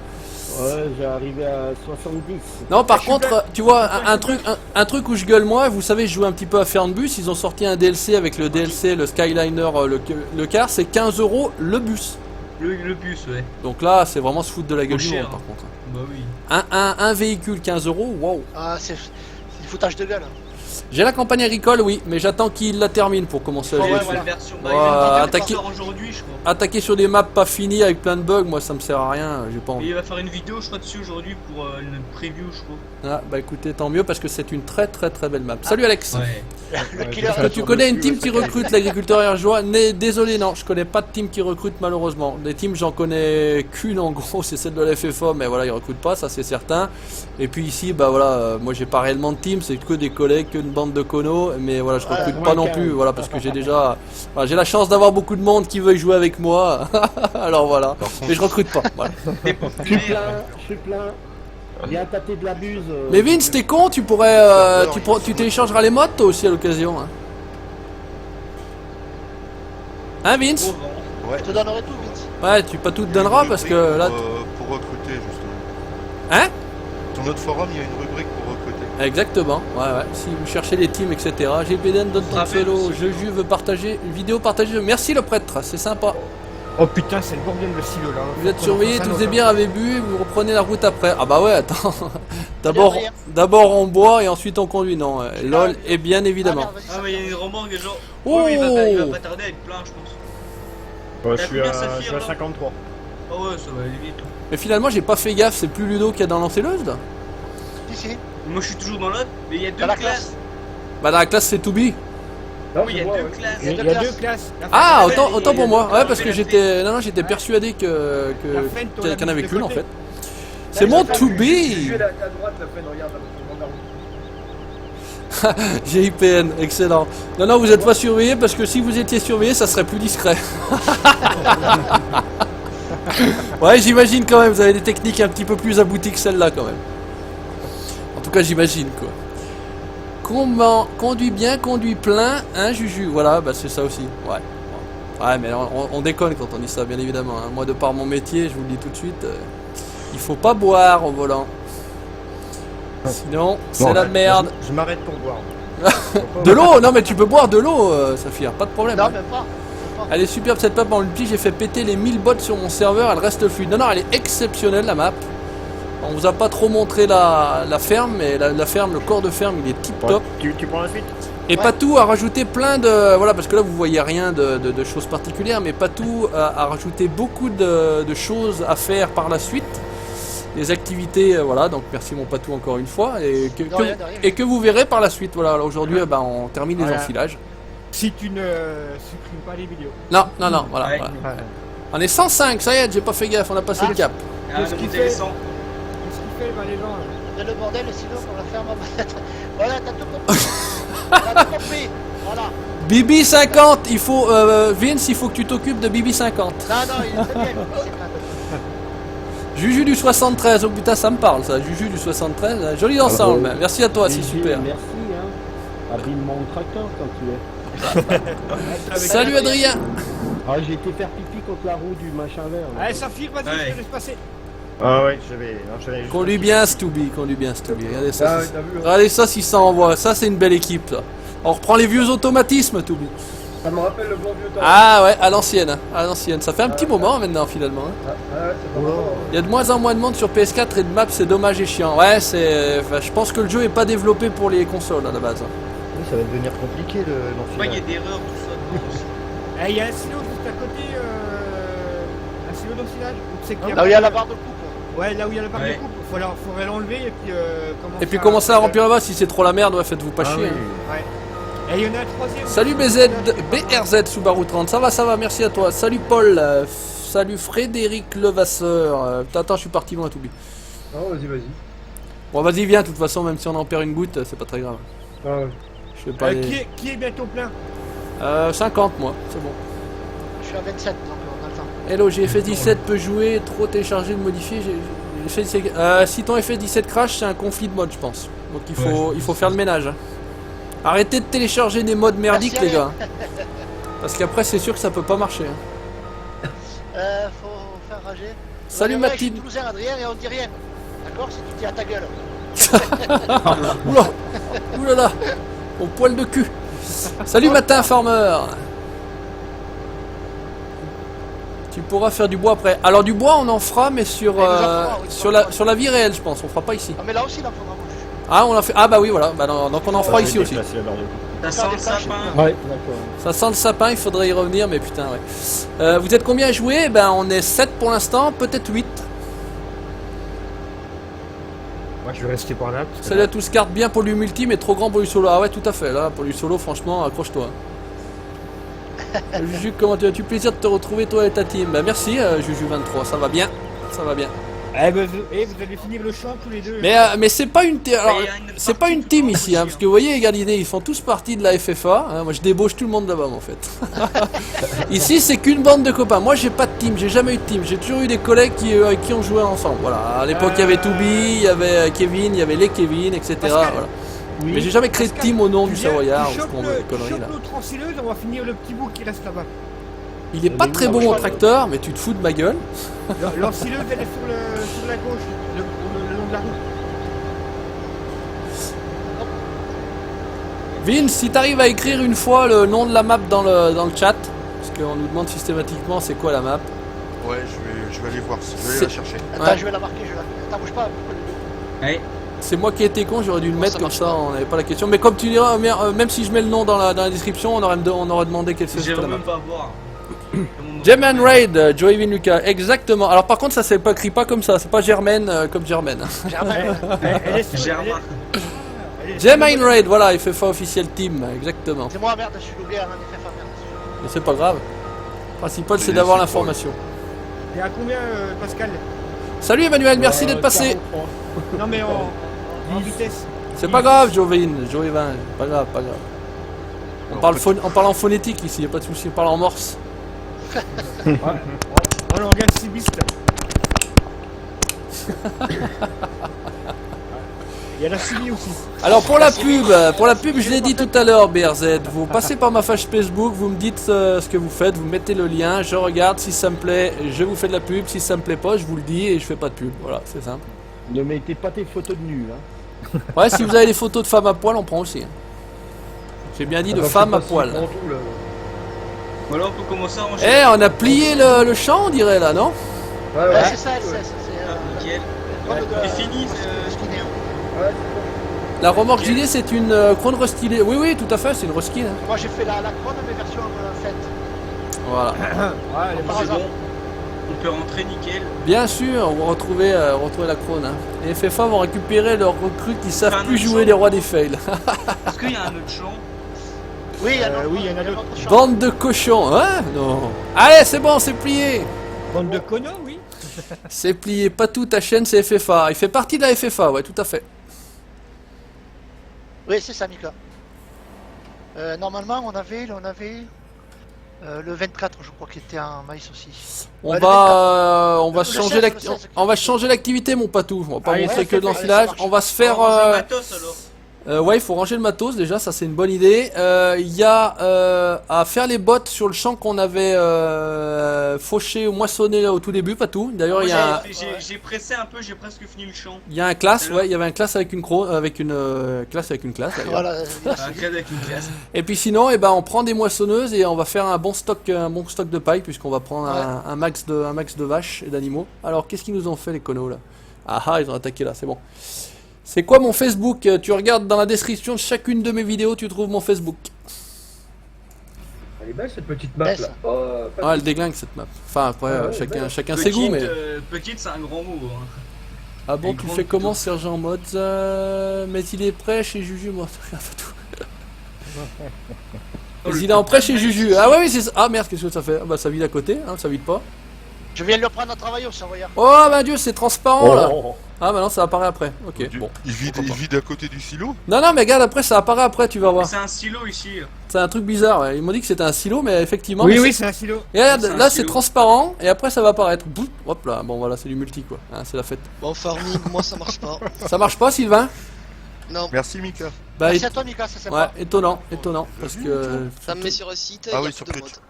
Ouais, j'ai arrivé à 70. Non, par Je suis contre, bête. tu vois, un truc où je gueule moi, vous savez, je joue un petit peu à Fernbus, ils ont sorti un DLC avec le DLC, le Skyliner, le car, c'est 15 € le bus. Le bus, ouais. Donc là, c'est vraiment se foutre de la gueule Trop du monde, cher. par contre. Bah oui. Un véhicule 15 €, wow. Ah, c'est du foutage de gueule. J'ai la campagne agricole, oui, mais j'attends qu'il la termine pour commencer à Ouais, jouer. voilà. Cette version. Ouais, il va attaquer- aujourd'hui, je crois. Attaquer sur des maps pas finies avec plein de bugs, moi ça me sert à rien, j'ai pas Et envie. il va faire une vidéo, je crois, dessus aujourd'hui pour une preview, je crois. Ah, bah écoutez, tant mieux parce que c'est une très belle map. Salut Alex. Ouais. Le killer. Est-ce que tu connais une team qui recrute l'agriculteur Airjoie? Désolé, non, je connais pas de team qui recrute malheureusement. Des teams, j'en connais qu'une en gros, c'est celle de la FFA, mais voilà, ils recrutent pas, ça c'est certain. Et puis ici, bah voilà, moi j'ai pas réellement de team, c'est que des collègues, que une bande de conos, mais voilà, je recrute pas non plus, voilà, parce que j'ai déjà, voilà, j'ai la chance d'avoir beaucoup de monde qui veut jouer avec moi, alors voilà, mais je recrute pas. Voilà. T'es populaire. Je suis plein. Viens tâter de la buse. Mais Vince, t'es con, tu pourrais, tu téléchargeras les mods toi aussi à l'occasion. Hein Vince? Au vent. Ouais. Je te donnerai tout vite. Ouais, tu pas tout te Il y a une donneras parce rubrique que là, pour recruter, justement. hein? Sur notre forum, il y a une rubrique pour recruter. Exactement, ouais. Si vous cherchez les teams, etc. GPDN donne ton Rappel solo. aussi. Je veux partager une vidéo partagée. Merci le prêtre, c'est sympa. Oh putain c'est le bordel le silo là. Vous êtes surveillés, tous les bières avez bu, vous reprenez la route après. Ah bah ouais, attends. rien. D'abord on boit et ensuite on conduit. Non, lol, et bien Ah, évidemment. merde, vas-y, Ah, ça mais il y a passe. une remorque, genre. Oh. Oui, il va pas tarder à être plein, je pense. Ouais, T'as je suis combien, à Saphir, là 53. Ah ouais, ça va aller vite. Mais finalement, j'ai pas fait gaffe, c'est plus Ludo qu'il y a dans l'encelleuse là. Si. Moi je suis toujours dans l'autre, mais il y a deux Dans la classes. classe. Bah dans la classe c'est to be. Non, Oui, il y c'est a moi, deux ouais. classes. Il y a Il deux y a classes. deux classes. La Ah, fin, autant et- pour moi. Ouais, parce que la j'étais... Non, j'étais persuadé que La fin, t'auras qu'il y en avait mis de qu'une en côté. fait. C'est mon to Juju be. est à droite, la peine, regarde, la route. GIPN, excellent. Non, non, vous n'êtes pas surveillé parce que si vous étiez surveillé, ça serait plus discret. Ouais, j'imagine quand même, vous avez des techniques un petit peu plus abouties que celle-là quand même. En tout cas, j'imagine quoi. Comment conduit bien, conduit plein, hein, Juju. Voilà, bah c'est ça aussi. Ouais. Ouais, mais on déconne quand on dit ça, bien évidemment. Hein. Moi, de par mon métier, je vous le dis tout de suite, il faut pas boire au volant. Sinon, c'est la merde. Je m'arrête pour boire. De l'eau, non mais tu peux boire de l'eau, Saphir, pas de problème. Non, hein. même pas. Elle est superbe cette map en multi, j'ai fait péter les 1000 bots sur mon serveur, elle reste fluide. Non, non, elle est exceptionnelle la map. On vous a pas trop montré la ferme, mais la ferme, le corps de ferme, il est tip top. Tu prends la suite? Et Patou a rajouté plein de... Voilà, parce que là vous voyez rien de choses particulières, mais Patou a rajouté beaucoup de choses à faire par la suite. Des activités, voilà, donc merci mon Patou encore une fois, et que, De rien, de rien. et que vous verrez par la suite. Voilà, alors aujourd'hui bah, on termine les Voilà. enfilages. Si tu ne supprimes pas les vidéos. Non, non, non, voilà. Ouais. voilà. Ouais. On est 105, ça y est, j'ai pas fait gaffe, on a passé Ah. le cap. Ah, Qu'est-ce de qu'il monter fait les 100. Qu'est-ce qu'il fait, les gens là C'est le bordel, et sinon, on la ferme à Voilà, t'as tout compris. T'as tout compris. Voilà. Bibi 50, il faut... Vince, il faut que tu t'occupes de Bibi 50. Non, non, il est très bien, lui, c'est pas. Juju du 73, oh putain ça me parle ça, Juju du 73, joli ensemble, Ah, merci à toi, c'est GG, super. Merci, hein. Abîme mon tracteur quand tu es. Salut Adrien. Ah, j'ai été faire pipi contre la roue du machin vert. là. Allez, Saphir, vas-y, Ouais. je te laisse passer. Ah ouais, je vais enchaîner juste. Conduis bien Stoubi, conduis bien Stoubi, regardez ça. Ah, si- t'as vu, hein. Regardez ça si ça envoie, ça c'est une belle équipe ça. On reprend les vieux automatismes Stoubi. Ça me rappelle le bon vieux temps. Ah ouais, à l'ancienne, hein, à l'ancienne. Ça fait un petit moment maintenant finalement. Hein. Ah, ouais, c'est pas mal. Il y a de moins en moins de monde sur PS4 et de maps, c'est dommage et chiant. Ouais, c'est... Enfin, je pense que le jeu est pas développé pour les consoles à la base. Oui, ça va devenir compliqué Pourquoi il y a l'enfilage. d'erreurs, tout ça dedans aussi. Eh, il y a un silo juste à côté, un silo d'enfilage. C'est qu'il y a Là où il y a la barre de coupe. Ouais, là où il y a la barre Ouais. de coupe, faudrait l'enlever et puis commencer Et puis commencer à remplir là-bas, si c'est trop la merde, ouais, faites-vous pas Ah chier. oui. hein. Ouais. Et il y en a un troisième. Salut BRZ Subaru 30, ça va, merci à toi. Salut Paul, salut Frédéric Levasseur. Attends, je suis parti loin, Toubi. Non, vas-y, vas-y. Bon, vas-y, viens, de toute façon, même si on en perd une goutte, c'est pas très grave. Ah, ouais. Je vais pas aller... Qui est bientôt plein 50, moi, c'est bon. Je suis à 27, donc on a le temps. Hello, j'ai FS17 peut jouer, trop télécharger, le modifier. Si ton FS17 crash, c'est un conflit de mode, je pense. Donc il faut faire le ménage. hein. Arrêtez de télécharger des modes merdiques, Merci, les gars. Parce qu'après, c'est sûr que ça peut pas marcher. hein. Faut faire rager. Salut, Ouais, Mathilde. Je suis toulousain, Adrien, et on dit rien. D'accord? Si tu dis à ta gueule. Oula, oulala, au poil de cul. Salut Matin Farmer. Tu pourras faire du bois après. Alors du bois on en fera mais sur, nous en fera, oui, sur la vie réelle je pense, on fera pas ici. Ah, mais là aussi, il en faudra beaucoup. Ah on a fait. Ah bah oui voilà, bah, non, donc on en fera ici aussi. Déplacer la barre de coupe. Ça sent le sapin. Ouais, d'accord. Ça sent le sapin, il faudrait y revenir mais putain ouais. Vous êtes combien à jouer? Ben on est 7 pour l'instant, peut-être 8. Moi, je vais rester par là. parce que Salut à tous, carte bien pour du multi mais trop grand pour du solo. Ah ouais tout à fait, là pour du solo franchement accroche-toi. Juju, comment tu as-tu plaisir de te retrouver toi et ta team? Bah merci Juju23, ça va bien, ça va bien. Eh ben, vous allez finir le champ tous les deux. Mais c'est pas une alors, Mais il y a une c'est pas partie une qui team va ici hein, embaucher, parce que vous voyez Égalité ils font tous partie de la FFA hein, moi je débauche tout le monde là-bas en fait. Ici c'est qu'une bande de copains, moi j'ai pas de team, j'ai jamais eu de team, j'ai toujours eu des collègues avec qui on jouait ensemble. Voilà, à l'époque il y avait Toubi, il y avait Kevin, il y avait les Kevin, etc. Pascal. Voilà. Oui. Mais j'ai jamais créé de Pascal, team au nom tu du viens, Savoyard tu ou ce chopes qu'on le- des conneries tu là. chopes l'autre ensileuse, on va finir le petit bout qui reste là-bas. Il est pas très bon au tracteur mais tu te fous de ma gueule. L'ensileuse, elle est sur la gauche, le long de la route. Vince, si t'arrives à écrire une fois le nom de la map dans le chat, parce qu'on nous demande systématiquement c'est quoi la map. Ouais, je vais aller voir, je vais C'est- aller la chercher. Attends, Ouais. je vais la marquer, je la. Attends, bouge pas. Ouais. C'est moi qui ai été con, j'aurais dû le Non, mettre ça comme marche ça, pas. on n'avait pas la question. Mais comme tu diras, même si je mets le nom dans la description, on aurait demandé quelle Je c'était vais la map. même pas voir. Gem and Raid, Joey Lucas, exactement. Alors par contre ça c'est pas écrit pas comme ça, c'est pas Germaine comme Germaine. Elle est sur- Germain. elle est- Gem and Raid, voilà, FFA officiel team, exactement. C'est moi, merde, je suis doublé à un FFA, merde. Mais c'est pas grave. Le principal c'est d'avoir l'information. T'es à combien, Pascal? Salut Emmanuel, merci d'être passé. 43. Non, mais en vitesse. C'est pas grave Jovin, Joévin, pas grave, pas grave. On parle en phonétique ici, y a pas de souci, on parle en morse. Ouais. En langage cibiste. Il y a la chimie aussi. Alors pour la pub, je l'ai dit tout à l'heure, BRZ, vous passez par ma page Facebook, vous me dites ce que vous faites, vous mettez le lien, je regarde, si ça me plaît, je vous fais de la pub, si ça me plaît pas, je vous le dis et je fais pas de pub, voilà, c'est simple. Ne mettez pas tes photos de nu, hein. Ouais, si vous avez des photos de femmes à poil, on prend aussi. J'ai bien dit de femmes à poil. Voilà, on peut commencer à Eh, enchaîner. on a plié le champ, on dirait là, non? Ouais, Ouais, ouais. c'est ça, c'est Nickel. C'est fini, La remorque gilet, c'est une Krone restylée. Oui, oui, tout à fait, c'est une reskill. Hein. Moi j'ai fait la Krone, mais version faite. Voilà. Ouais, elle est Par C'est hasard. bon. On peut rentrer nickel. Bien sûr, on va retrouver la Krone. Hein. Les FFA vont récupérer leurs recrues qui savent Enfin, plus nous jouer sommes- les rois des fails. Est-ce qu'il y a un autre champ? Oui, il y a oui, il y en a d'autres. d'autres. Bande de cochons, hein? Non. Allez, c'est bon, c'est plié. bande de connos, oui. C'est plié, pas tout, ta chaîne, c'est FFA. Il fait partie de la FFA, ouais, tout à fait. Oui, c'est ça, Mika. Normalement, on avait le 24, je crois, qui était un maïs aussi. On Ouais, va le changer 16, l'activité. le 16. On va changer l'activité, mon patou. On va pas Ah, montrer ouais, que de ouais, l'enfilage. ça marche. On va se On faire. va ranger le matos alors. Ouais, il faut ranger le matos déjà, ça c'est une bonne idée. Il y a à faire les bottes sur le champ qu'on avait fauché ou moissonné là, au tout début, pas tout. D'ailleurs, il y a J'ai pressé un peu, j'ai presque fini le champ. il y a un classe, ouais, il y avait un classe avec une classe avec une classe. d'ailleurs. Voilà, Un cadre avec une classe. Et puis sinon, eh ben, on prend des moissonneuses et on va faire un bon stock de paille puisqu'on va prendre un max de vaches et d'animaux. Alors, qu'est-ce qu'ils nous ont fait les connos là? Ah, ils ont attaqué là, c'est bon. C'est quoi mon Facebook? Tu regardes dans la description de chacune de mes vidéos, tu trouves mon Facebook. Elle est belle cette petite map Belle, là. ça. Oh, pas Ah, elle déglingue cette map. Enfin, après, Ah ouais, chacun ses goûts, mais. Petite, c'est un grand mot. Hein. Ah bon, et tu grande fais comment, plutôt. Sergent Mods? Mais il est prêt chez Juju, moi. Regarde tout. Mais il est en prêt chez Juju. Ah ouais, oui, c'est ça. Ah merde, qu'est-ce que ça fait? Ah bah, ça vide à côté, hein, ça vide pas. je viens de le prendre à travailler aussi, regarde. Oh, bah Dieu, c'est transparent là. Oh. Ah bah non, ça apparaît après. Ok, bon. Il vide à côté du silo. Non, non, mais regarde, après, ça apparaît après, tu vas Mais voir. c'est un silo ici. C'est un truc bizarre, ouais. Ils m'ont dit que c'était un silo, mais effectivement. Oui, mais oui, c'est un silo. Et regarde, C'est un là, c'est silo. transparent, et après, ça va apparaître. Boum, hop là, bon voilà, c'est du multi quoi. Hein, c'est la fête. Bon, farming, moi ça marche pas. Ça marche pas, Sylvain? Non, Merci Mika. Bah, Merci à toi, Mika, c'est ouais, sympa. étonnant, parce que. ça me met sur un site, Ah il y a oui, sur plus de Twitch. mode.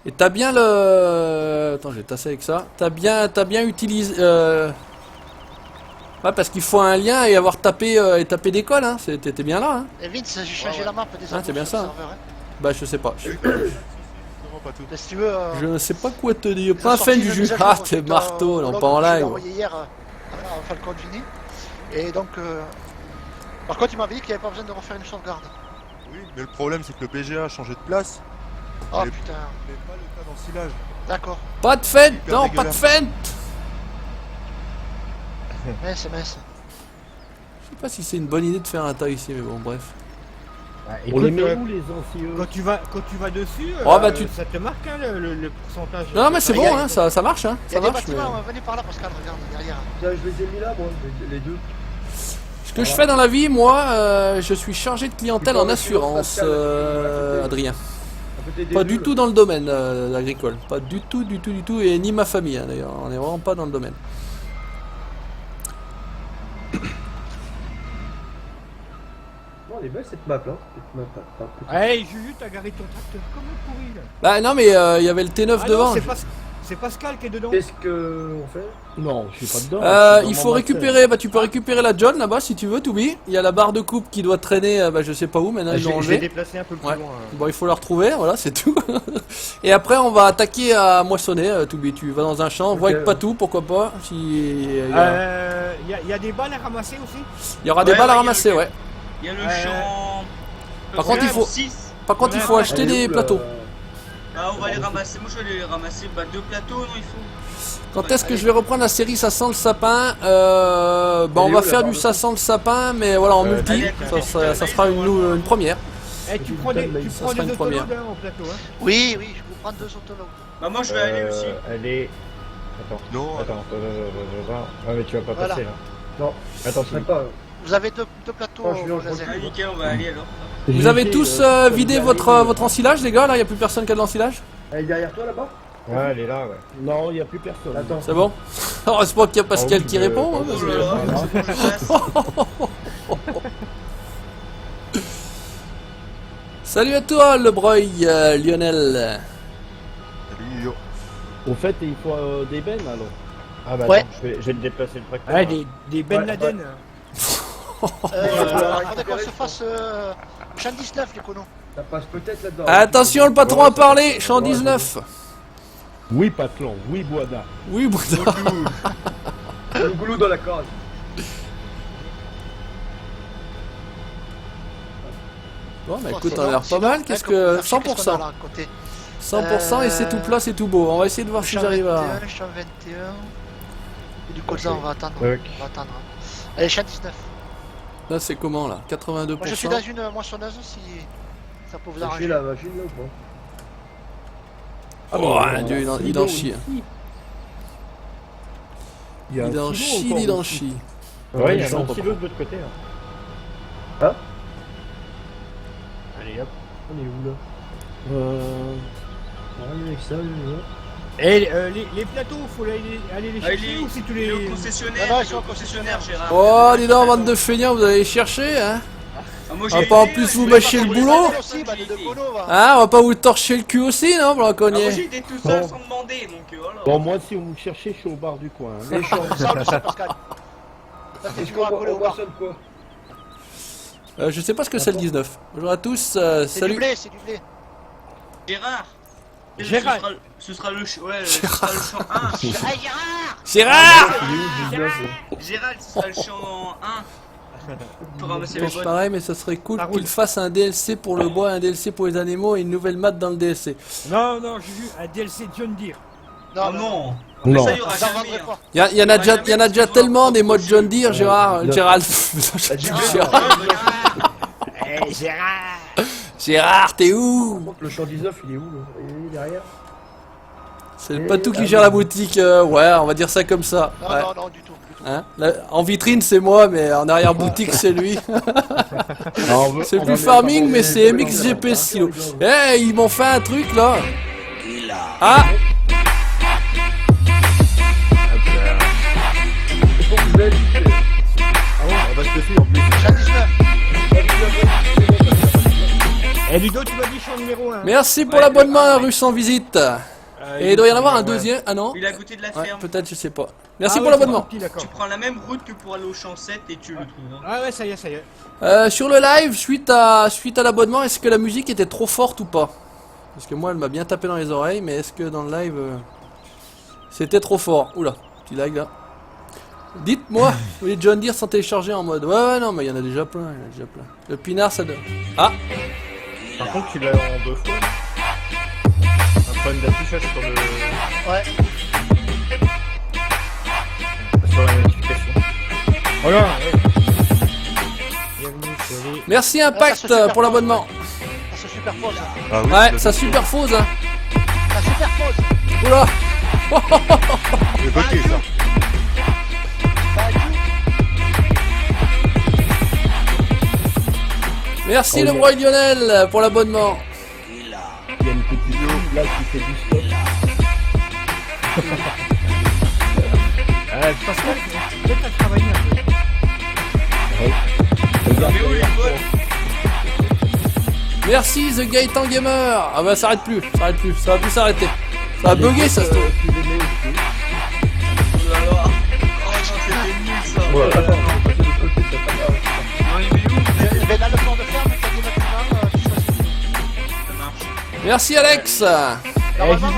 Et t'as bien le. Attends, je vais tasser avec ça. T'as bien utilisé. Ouais, parce qu'il faut un lien et avoir tapé d'école, hein. T'étais bien là, hein. Et Vince, j'ai changé la map des Ah, c'est bien sur le ça. serveur, hein. Bah, je sais pas. Vraiment pas tout. Mais si tu veux. Je ne sais pas quoi te dire. ils Pas ont fan sorti du une jeu. mise à Ah, jour t'es suite marteau, au non, log pas en que je l'ai live. envoyé hier à Falcon Genie. Et donc. Par contre, il m'avait dit qu'il n'y avait pas besoin de refaire une sauvegarde. Oui, mais le problème c'est que le BGA a changé de place. Oh Mais- putain, Mais pas le cas dans le silage. d'accord. Pas de feinte, Hyper non, pas de dégueulasse. feinte. Mince. Je sais pas si c'est une bonne idée de faire un tas ici, mais bon, bref. On les met où les anciens? Quand tu vas dessus, Oh, bah, tu- ça te marque hein, le pourcentage. Non, mais c'est Il y a- bon, hein, ça marche, hein. Il y Ça a des marche, mais. bâtiments, venez par là, Pascal, regarde, derrière. Tiens, je les ai mis là, moi, les deux. Ce que je fais dans la vie, moi, je suis chargé de clientèle Tu peux en assurance, Pascal, à côté. Adrien. À côté des Pas du bulles. tout dans le domaine agricole. Pas du tout, et ni ma famille, hein, d'ailleurs. On est vraiment pas dans le domaine. Non, elle est belle cette map là. Cette map, là. Hey, Juju, t'as garé ton tracteur comme un pourri là. Bah non, mais il y avait le T9 Ah devant. non, c'est Pascal qui est dedans. Qu'est-ce qu'on fait? Non, je suis pas dedans. je suis Il dans faut mon récupérer, bah tu peux récupérer la John là-bas si tu veux, Toubi. Il y a la barre de coupe qui doit traîner, bah je sais pas où, maintenant ils l'ont Je l'ai enlevé. déplacé un peu plus Ouais. loin. Bon, il faut la retrouver, voilà, c'est tout. Et après, on va attaquer à moissonner, Toubi. Tu vas dans un champ, vois avec Patou, pourquoi pas. Si... Il Y a des balles à ramasser aussi. y aura des Ouais, balles à ouais, ramasser, ouais. Il y a le Ouais. champ. Par contre, il faut- 6. Par contre, il faut Ouais, acheter Elle est des où, plateaux. Ah, on va les ramasser. Moi, je vais les ramasser. Bah, 2 plateaux, non, il faut. Quand est-ce que je vais reprendre la série Ça sent le sapin bah, on va faire du ça sent le sapin, mais voilà, en multi. Ça sera une première. Eh, tu prends des une première. autologues au plateau, hein. Oui, oui, je vous prends 2 autologues. Bah, moi, je vais aller aussi. Elle est... Attends. Non, Attends. Ouais, mais tu vas pas Voilà. passer là. Non, Attends, je sais pas. Vous avez deux plateaux Oh, je vais en laser. Ah, nickel, on va aller alors. Vous avez tous vidé votre ensilage, les gars? Là, il n'y a plus personne qui a de l'ensilage? Elle est derrière toi là-bas? Ouais, elle est là, ouais. Non, il n'y a plus personne. Attends. C'est bon? Heureusement qu'il y a Pascal qui répond. Hein, parce Oh que- là là, c'est bon, je passe. Salut à toi, le broy Lionel. Salut, yo. Au fait, il faut des bennes alors. Ah bah Ouais. attends, je vais te déplacer le tracteur. Ah, des Ben Ouais, Laden. Faudrait qu'on se fasse champ 19, les connos. Ça passe peut-être là-dedans. Attention, le patron a parlé. Champ 19. Oui, Patron, oui, Boada. Oui, Bouddha. Le goulot dans la cage. Bon, bah Oh, écoute, c'est on a bon. l'air pas Sinon, mal. hein, Qu'est-ce comme que. on a fait, qu'est-ce qu'on a 100%. là, à côté 100% et c'est tout plat, c'est tout beau. On va essayer de voir si Champ j'arrive à. 21, champ 21. Et du colza, on va attendre. Ok. On va attendre. Allez, champ 19. Là, c'est comment là? 82%. Moi, je suis dans une moissonneuse si ça peut vous J'ai arranger. la machine là ou pas? Oh, un dieu, il en chie. Il y a un Il en silo chie, encore il en dessus. chie. Ouais, il y a je un sens silo de l'autre côté là. Allez hop, on est où là? Rien avec ça, Et les plateaux, faut aller les Ah, chercher ou si tu il est au les... concessionnaire. Ah non, il ils est sont au au concessionnaire, Gérard. Oh, dis donc, bande de feignants, vous allez les chercher, hein? Ah, moi, Ah, j'ai pas en été, plus je vous vais mâcher pas le pour les boulot. années, Aussi, bah, les deux j'ai été. conos, va. Hein, on va pas vous torcher le cul aussi, non, pour la Ah, moi, cogner? j'ai été tout seul Bon. sans demander, donc voilà. Bon, moi, si vous me cherchez, je suis au bar du coin. Hein. Les champs, ça, on le sait, Pascal. Ça, c'est Est-ce dur à coller au qu'on bar. moissonne quoi? Je sais pas ce que c'est le 19. Bonjour à tous, C'est du salut. blé, c'est du blé. Gérard. Gérard. Ce sera le champ 1. Ah, Gérard Gérard! Gérald, ce sera le champ 1. Pour ramasser les Je pense boîtes. pareil, mais ça serait cool Ça roule. qu'il fasse un DLC pour le bois, un DLC pour les animaux et une nouvelle map dans le DLC. Non, j'ai vu un DLC John Deere. Oh non. Non. Ça, il y aura J'en jamais. vendrai hein. pas. Il y en a déjà tellement des modes John Deere, Gérard. Gérald. Gérard, t'es où? Le champ 19, il est où là? Il est derrière? C'est le patou qui gère la boutique. Ouais, on va dire ça comme ça. Non, Ouais. non, du tout. Hein, là, en vitrine, c'est moi, mais en arrière-boutique, c'est lui. C'est plus farming, mais c'est MXGP Silo. Eh, ils m'ont fait un truc là. Ah! On va se faire en plus. Champ 19. Eh Ludo, tu m'as dit champ numéro 1. Merci pour l'abonnement à Rue sans visite. Et il doit y en avoir un deuxième. Ah non? Il a goûté de la Ouais, ferme. peut-être, je sais pas. Merci pour l'abonnement. Tu prends la même route que pour aller au champ 7 et tu le trouves. Ah ouais, ça y est. Sur le live, suite à l'abonnement, est-ce que la musique était trop forte ou pas? Parce que moi, elle m'a bien tapé dans les oreilles, mais est-ce que dans le live, c'était trop fort? Oula, petit lag là. Dites-moi, oui, John Deere sans télécharger en mode. Ouais, non, mais il y en a déjà plein, Le pinard, ça donne. Ah! Par contre, tu l'as en 2 fois. Un problème d'affichage sur le... Ouais. sur la notification. Voilà. Merci ça Impact se superpose. pour l'abonnement. Ça se superpose. Ah oui, Ouais, ça superpose, hein. Ça superpose. Oula! c'est bloqué ça. Merci le roi Lionel pour l'abonnement. Il y a une petite fille là qui fait du stop. Pascal, peut-être à travailler un peu. Mais où les boîtes? Merci The Gaëtan Gamer. Ah bah ça arrête plus, ça va plus s'arrêter. Ça va bugger ça se trouve. Tu les mets aussi. Oh là là. Oh non, c'était nul ça. Ouais, attends, on va passer de côté, c'est pas grave. Non, il est où? Mais là, le plan de ferme, t'as dit maintenant, tu choisis. Ça marche. Merci Alex. Normalement,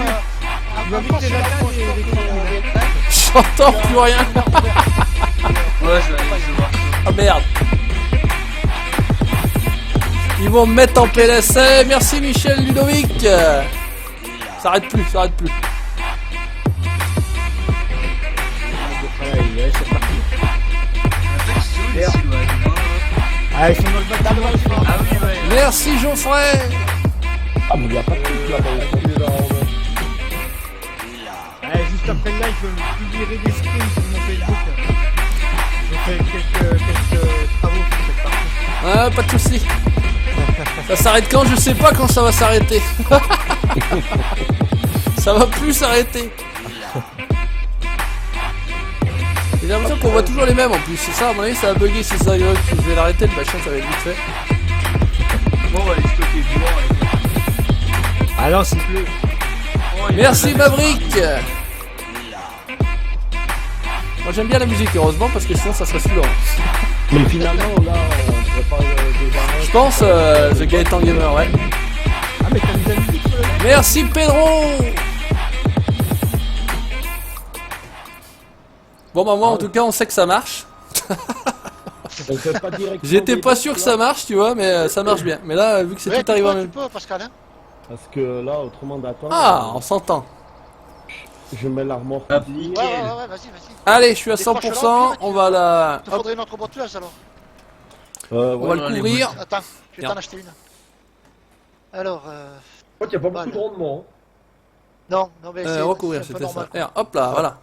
Tu vas vite les attaques et les crocodiles. J'entends plus rien. Ouais, je vais voir. Ah merde. Ils vont me mettre en PLS. Merci Michel Ludovic. Ça arrête plus, ça arrête plus. Allez, c'est parti. Merde. Ah, ils sont dans le bâtiment. Ah oui, ouais. Merci Geoffrey. Ah, mais il n'y a pas de truc là-bas. Allez, juste après le live, je publierai des screens sur mon Facebook. Je fais quelques travaux sur cette partie. Ouais, pas de soucis. Ça s'arrête quand? Je sais pas quand ça va s'arrêter. Ça va plus s'arrêter. J'ai l'impression qu'on voit toujours les mêmes en plus. C'est ça, à mon avis, ça va bugger si ça arrive. Je vais l'arrêter, le machin, ça va être vite fait. Bon, on va aller stocker du bois. Ah non, c'est plus. Merci Maverick. Moi j'aime bien la musique, heureusement, parce que sinon ça serait saoulant. Mais finalement, là, on pourrait pas débarrasser. Je pense, The Gaëtan Gamer, ouais. Ah, mais t'as mis la musique sur le live. Merci Pedro. Bon bah moi en tout cas on sait que ça marche. On fait pas directement J'étais des pas trucs, sûr que là. ça marche, tu vois, mais ça marche bien. Mais là, vu que c'est Ouais, tout arrivé en tu même peux, Pascal, hein. Parce que là, autrement d'attendre. Ah, on s'entend. Je mets l'armor. Ah, Ouais, nickel. vas-y, vas-y. Allez, je suis à Décroche 100%, là, on va la... Il te faudrait une autre boîteuse alors. On va le couvrir. Attends, je vais Bien. t'en acheter une. Alors, Je crois qu'il n'y a pas beaucoup de rendement. non, mais Recouvrir, c'est un peu c'était ça. normal. Regarde, hop là, voilà.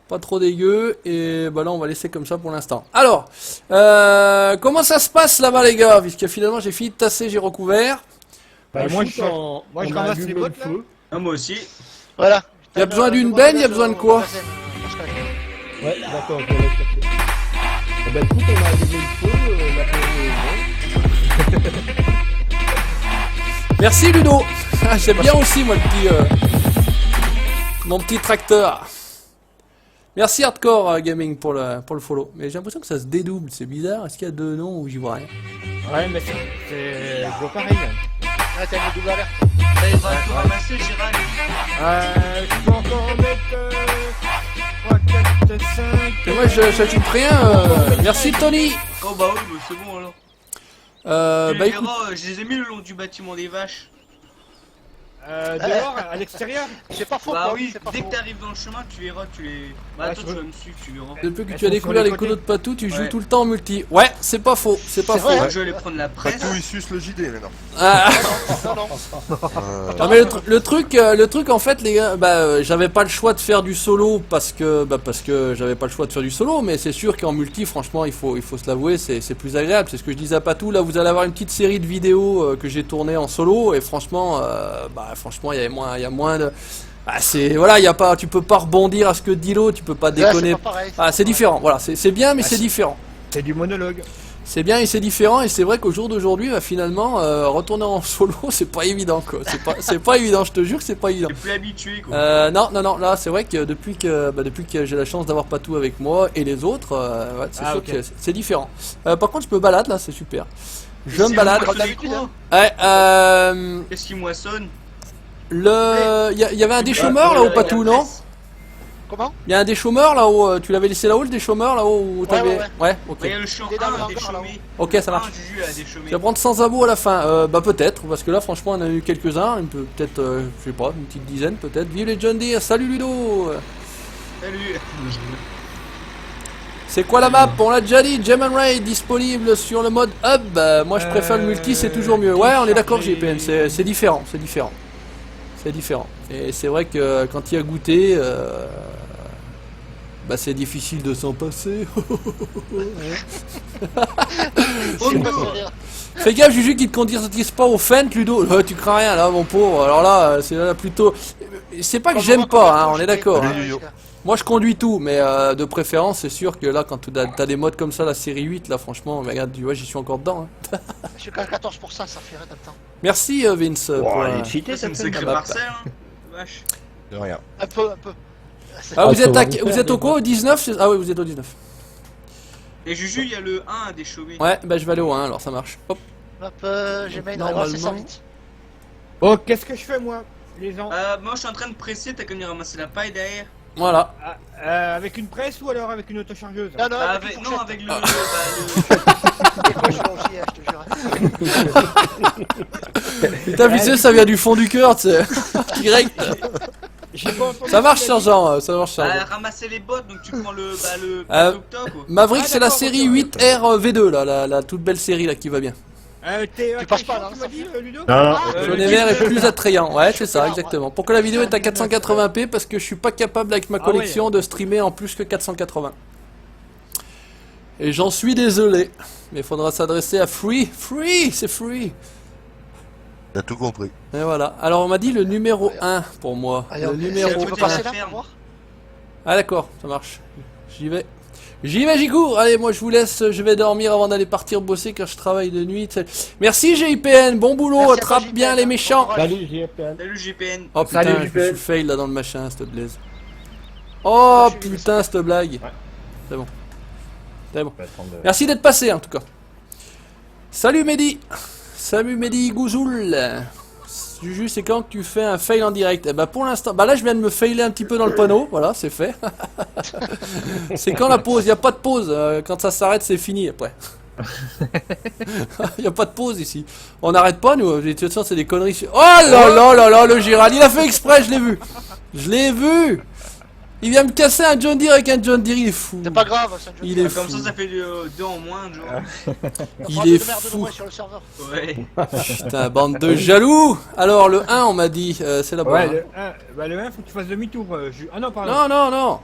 Pas trop dégueu, et bah là on va laisser comme ça pour l'instant. Alors, comment ça se passe là-bas les gars? Puisque finalement j'ai fini de tasser, j'ai recouvert. Bah, moi, je je ramasse les bottes là. Ah, moi aussi. Voilà. Y a besoin d'une benne, y a besoin de quoi? Ouais, d'accord, je vais aller chercher. Eh ben écoute, on a allumé le feu, l'apéro est bon. Merci Ludo. J'aime bien aussi moi le petit, mon petit tracteur. Merci Hardcore Gaming pour le follow. Mais j'ai l'impression que ça se dédouble, c'est bizarre. Est-ce qu'il y a deux noms ou j'y vois rien? Ouais, mais c'est. Je vois pareil. Ouais, t'as une double alerte. T'arriveras à tout ramasser, Gérald. Je peux encore en mettre 3, 4, 5. Et moi j'ajoute rien. Merci Tony. Oh bah oui, bah c'est bon alors. Bah Les écoute, verras, je les ai mis le long du bâtiment des vaches. Dehors, à l'extérieur. C'est pas faux, Bah quoi. oui, C'est pas dès faux. que t'arrives dans le chemin, tu verras, tu les. Bah Ouais, attends, je tu veux- vas me suivre, tu verras. depuis que Elles tu as sont découvert sur les les colos de Patou, tu joues Ouais. tout le temps en multi. Ouais, c'est pas faux, c'est pas C'est faux. vrai, Moi, hein. je vais aller prendre la presse. Patou, il suce le JD maintenant. Ah, Non, non. non, mais le truc en fait les gars, j'avais pas le choix de faire du solo parce que j'avais pas le choix de faire du solo, mais c'est sûr qu'en multi franchement il faut se l'avouer, c'est plus agréable. C'est ce que je disais à Patou, là vous allez avoir une petite série de vidéos que j'ai tournées en solo et franchement franchement il y a moins de c'est voilà, il y a pas, tu peux pas rebondir à ce que dit l'autre, tu peux pas Ouais, déconner. c'est pas pareil, Ah, c'est différent, voilà, c'est bien mais c'est différent. C'est du monologue. C'est bien et c'est différent, et c'est vrai qu'au jour d'aujourd'hui, finalement, retourner en solo, c'est pas évident quoi. C'est pas évident, je te jure que c'est pas évident. T'es plus habitué quoi. Non, là c'est vrai que depuis que j'ai la chance d'avoir Patou avec moi et les autres, ouais, c'est sûr ok. que c'est différent. Par contre, je me balade là, c'est super. Je me C'est balade. moissonner d'habitude, quoi Ouais, Qu'est-ce qu'il moissonne? il y avait un déchômeur là-haut, Patou, non? Comment? Il y a un déchômeur là-haut, tu l'avais laissé là-haut le déchômeur là-haut où t'avais... ouais. ok. Il y a le champ Il est dans 1 le à hangar, déchômer. Ok, ça marche. Juju à déchômer. Je vais prendre sans abo à la fin. Peut-être, parce que là franchement on en a eu quelques-uns, peut-être, je sais pas, une petite dizaine peut-être. Vive les John Deere, salut Ludo. Salut. C'est quoi la map? On l'a déjà dit, Gem and Raid disponible sur le mode hub. Moi je préfère le multi, c'est toujours mieux. Ouais, on est d'accord GPN, c'est différent, c'est différent. C'est différent. Et c'est vrai que quand il y a goûté, c'est difficile de s'en passer. Oh non. Fais gaffe Juju qui te contredise pas au feint Ludo. Tu crains rien là mon pauvre. Alors là c'est là plutôt. C'est pas que j'aime pas, hein, on est d'accord. hein. Moi je conduis tout, mais de préférence c'est sûr que là quand t'as des modes comme ça, la série 8 là franchement, regarde, tu vois j'y suis encore dedans. Hein. Je suis qu'à 14%, ça fait rien dans le temps. Merci Vince. pour, il est cheaté, C'est une ça sacrée map. parcelle hein. Vache. De rien. Un peu. Ah vous êtes, ça va vous vous faire êtes au des quoi au 19? Ah oui vous êtes au 19. Et Juju, il y a le 1 à déchômer. Ouais je vais aller au 1 alors ça marche. Hop. Hop, j'ai mis une Normalement. ramasser ça vite. Oh, qu'est-ce que je fais moi? Les gens. Moi je suis en train de presser, t'as qu'à venir ramasser la paille derrière. Voilà. Avec une presse ou alors avec une autochargeuse? Non, non, Bah, avec une non, fourchette. avec le. Des fois, je suis aussi, hein, je te jure. Putain, tu sais, ça vient du fond du cœur, tu sais. Direct. J'ai pas entendu Ça marche, ce qu'il a dit. sergent, ça marche, sergent. Ramasser les bottes, donc tu prends le Octo, quoi. Maverick, Ah, c'est la d'accord, série ok, 8R V2, là, la toute belle série là qui va bien. Tu passes pas, là, tu ça m'as dit, Ludo? Non, Jaune et vert est plus attrayant. Ouais, c'est ça, exactement. Pourquoi la vidéo est à 480p? Parce que je suis pas capable avec ma collection de streamer en plus que 480. Et j'en suis désolé. Mais il faudra s'adresser à Free. Free, c'est Free. T'as tout compris. Et voilà. Alors on m'a dit le numéro 1 pour moi. Allez, Le on- numéro tu peux 1. passer là pour voir? Ah d'accord, ça marche. J'y vais. J'y vais, j'y cours. Allez, moi je vous laisse, je vais dormir avant d'aller partir bosser car je travaille de nuit. Merci GIPN, bon boulot, Merci à attrape toi, bien JPN. les méchants. Bon courage. Salut, JPN. Salut JPN. Oh putain, Salut, je me JPN. suis fail là dans le machin, cette blaze. Oh putain, cette blague. C'est bon. C'est bon. Merci d'être passé en tout cas. Salut Mehdi. Salut Mehdi Gouzoul. Juju, c'est quand que tu fais un fail en direct? Eh ben pour l'instant, bah là je viens de me failer un petit peu dans le panneau, voilà, c'est fait. C'est quand la pause? Il n'y a pas de pause, quand ça s'arrête c'est fini après. Il n'y a pas de pause ici. On n'arrête pas nous, de toute façon c'est des conneries. Oh là là là là, le Gérald, il a fait exprès, je l'ai vu. Je l'ai vu. Il vient me casser un John Deere avec un John Deere, il est fou. C'est pas grave, ça ne Il est Comme fou. ça fait 2 en moins, genre. Il est fou. sur le serveur. Ouais. Putain, bande de jaloux. Alors le 1 on m'a dit, c'est là-bas. Ouais, hein. le 1, faut que tu fasses demi-tour. Ah non, pardon. Non, non, non.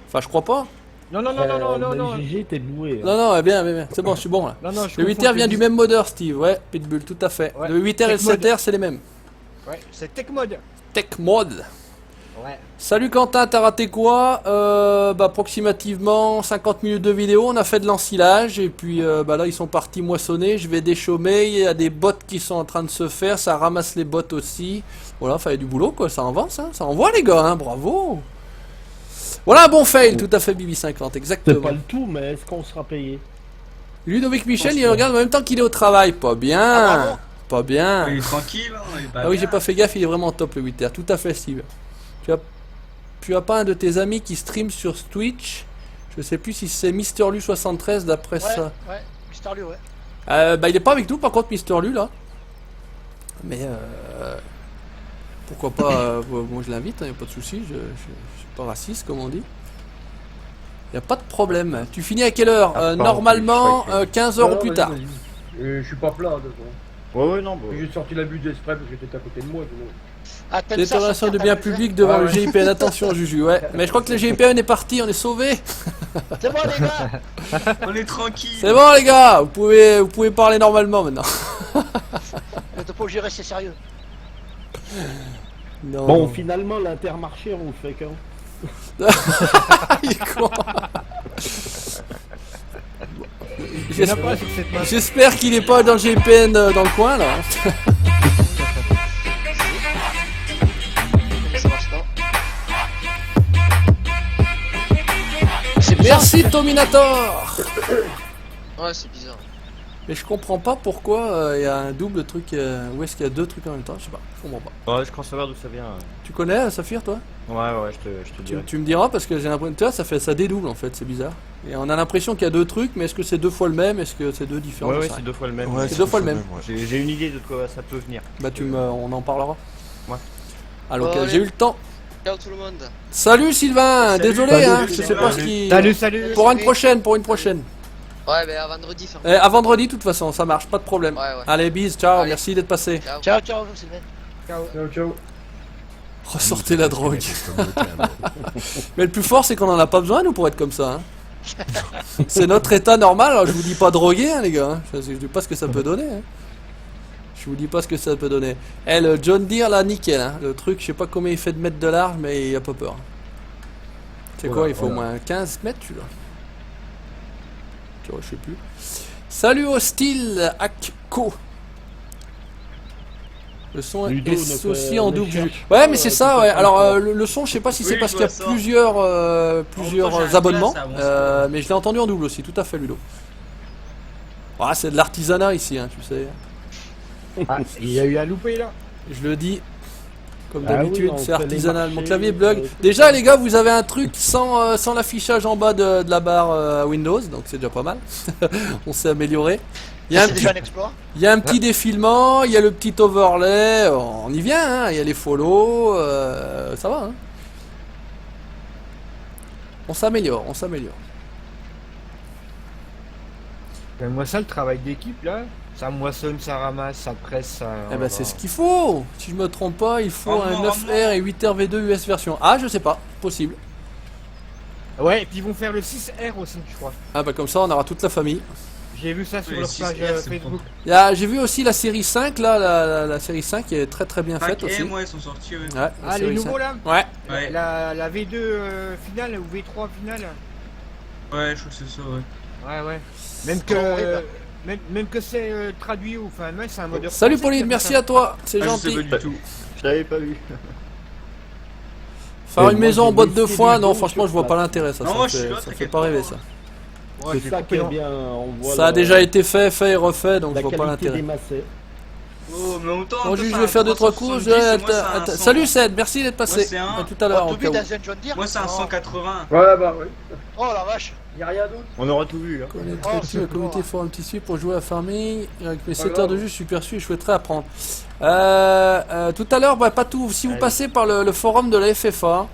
Enfin, je crois pas. Non, non, non, non, non, non, non. GG, t'es boué. Non, non, bien, bien. C'est bon, je suis bon là. Non, non, je Le confonds 8R les vient deux. du même modeur, Steve. Ouais, Pitbull, tout à fait. Ouais. Le 8R et le Tech mode. 7R, c'est les mêmes. Ouais, c'est Tech Mode. Tech Mode. Ouais. Salut Quentin, t'as raté quoi? Bah, approximativement 50 minutes de vidéo. On a fait de l'ensilage et puis bah là ils sont partis moissonner. Je vais déchaumer. Il y a des bottes qui sont en train de se faire. Ça ramasse les bottes aussi. Voilà, fallait du boulot quoi. Ça avance, hein. Ça envoie les gars, hein. Bravo. Voilà un bon fail, tout à fait Bibi50, C'est exactement. pas le tout, mais est-ce qu'on sera payé? Ludovic Michel, il regarde en même temps qu'il est au travail. Pas bien. Ah, bravo. Pas bien. Il est tranquille, hein, il est pas Ah oui, bien. j'ai pas fait gaffe, il est vraiment top le 8R. Tout à fait, Steve. Tu as pas un de tes amis qui stream sur Twitch? Je sais plus si c'est MrLu73 d'après Ouais, ça. ouais, Mister Liu, ouais. Bah il est pas avec nous par contre MrLu là. Mais pourquoi pas, moi je l'invite, y a pas de souci, je suis pas raciste comme on dit. Y a pas de problème. Tu finis à quelle heure? Ah, Normalement pardon, 15 heures ou plus tard. Je suis pas plat, de toute façon. Ouais, ouais, non, bah. J'ai sorti la bulle d'exprès parce que t'étais à côté de moi. sinon. Ah, t'aimes ça, Détoration sortir de ta biens bulle, publics devant Ah le ouais. GIPN, attention Juju, ouais. Mais je crois que le GIPN est parti, on est sauvés. C'est bon les gars. On est tranquille. C'est bon les gars, vous pouvez parler normalement maintenant. Ne te pas gérer, c'est sérieux. Non. Bon, finalement, l'Intermarché, on le fait quand? Il est con. Il n'y en a pas sur cette map. J'espère qu'il est pas dans le GPN dans le coin là. Ça marche pas. Merci Tominator. Ouais, c'est bizarre. Mais je comprends pas pourquoi il y a un double truc. Où est-ce qu'il y a deux trucs en même temps? Je sais pas, je comprends pas. Ouais, je crois savoir d'où ça vient. Tu connais Saphir toi? Ouais, ouais, je te dirai. Tu me diras parce que j'ai l'impression que ça dédouble en fait, c'est bizarre. Et on a l'impression qu'il y a deux trucs, mais est-ce que c'est deux fois le même? Est-ce que c'est deux différents? Ouais, J'en ouais, sais c'est rien. 2 fois le même. Ouais, C'est deux fois le même. ouais. J'ai une idée de quoi ça peut venir. Bah on en parlera. Ouais. Alors Ouais. j'ai eu le temps. Ciao tout le monde. Salut Sylvain, Salut, désolé salut, hein, je Sylvain. sais pas ce qui. Salut, salut. Pour une prochaine, pour une prochaine. Ouais, bah à vendredi, fin. À vendredi, de toute façon, ça marche, pas de problème. Ouais, ouais. Allez, bis, ciao, Allez. merci d'être passé. Ciao. Ciao, ciao, Sylvain. Ciao, ciao. Ressortez la drogue. Mais le plus fort, c'est qu'on en a pas besoin, nous, pour être comme ça. Hein. C'est notre état normal, alors je vous dis pas droguer, hein, les gars. Hein. Je dis pas ce que ça peut donner. Hein. Je vous dis pas ce que ça peut donner. Eh, le John Deere, là, nickel. Hein. Le truc, je sais pas combien il fait de mètres de large, mais il a pas peur. C'est quoi, il faut au moins 15 mètres, celui-là. Tu vois, je sais plus. Salut Hostile Akko. Le son Ludo est ne aussi fait- en ne double. cherche Ouais, pas, mais c'est tout ça, à ouais. fait. Alors, le son, je sais pas si c'est Oui, parce je qu'il y a vois ça. plusieurs j'ai un abonnements, glace à mon mais je l'ai entendu en double aussi, tout à fait, Ludo. Ah, c'est de l'artisanat ici, hein, tu sais. Ah, il y a eu un loupé là. Je le dis, comme Ah d'habitude, oui, on c'est fait les artisanal. Mon marchés, clavier bug. Déjà, les gars, vous avez un truc sans l'affichage en bas de la barre Windows, donc c'est déjà pas mal. On s'est amélioré. Il y a un C'est petit, déjà un exploit. il y a un petit défilement, il y a le petit overlay, on y vient, hein. Il y a les follow, ça va. Hein. On s'améliore, on s'améliore. Ben, moi, ça, le travail d'équipe, là, ça moissonne, ça ramasse, ça presse, ça... Eh ben c'est ce qu'il faut. Si je me trompe pas, il faut un Ramenement, 9R et 8R V2 US version. Ah, je sais pas, possible. Ouais, et puis ils vont faire le 6R aussi, je crois. Ah bah comme ça, on aura toute la famille. J'ai vu ça sur Oui, leur 6R, page c'est Facebook. J'ai vu aussi la série 5 là, la série 5 qui est très très bien faite aussi. M, ouais, ils sont sortis, ouais. Ouais, la Ah, les série nouveaux, 5. là Ouais. Ouais, La V2 finale ou V3 finale. ouais, je crois que c'est ça, ouais. Ouais, ouais. Même que c'est traduit ou enfin, mais c'est un modeur. Salut français, Pauline, c'est merci ça. à toi, c'est Ah, je gentil. sais pas du tout. Je l'avais pas vu. Faire Ouais, une moi, maison en j'ai botte de laissé foin, du non dos franchement sur je vois pas place. l'intérêt ça. Non, ça moi, je fait, suis là, ça fait t'inquiète pas pas. rêver ça. Ouais, C'est j'ai ça coupé qui est en- bien, on voit Ça a déjà été fait et refait donc la je vois pas qualité l'intérêt. des macets. Oh, mais autant. Bon, toi, juste t'as je vais un faire 2-3 coups. 370, moi, c'est un 100. Salut Ced, merci d'être passé. Moi, c'est un- À tout à l'heure. Au au début cas où. dans un John Deere. Moi, c'est un Oh. 180. Ouais, bah, oui. Oh la vache. Y a rien d'autre. On aura tout vu. Hein. Connaîtrais-tu c'est le comité bon. forum tissu pour jouer à farming avec mes Pas 7 heures de grave. jeu, je suis perçu et je souhaiterais apprendre. Tout à l'heure, bah, pas tout. Si vous Allez. passez par le forum de la FFA,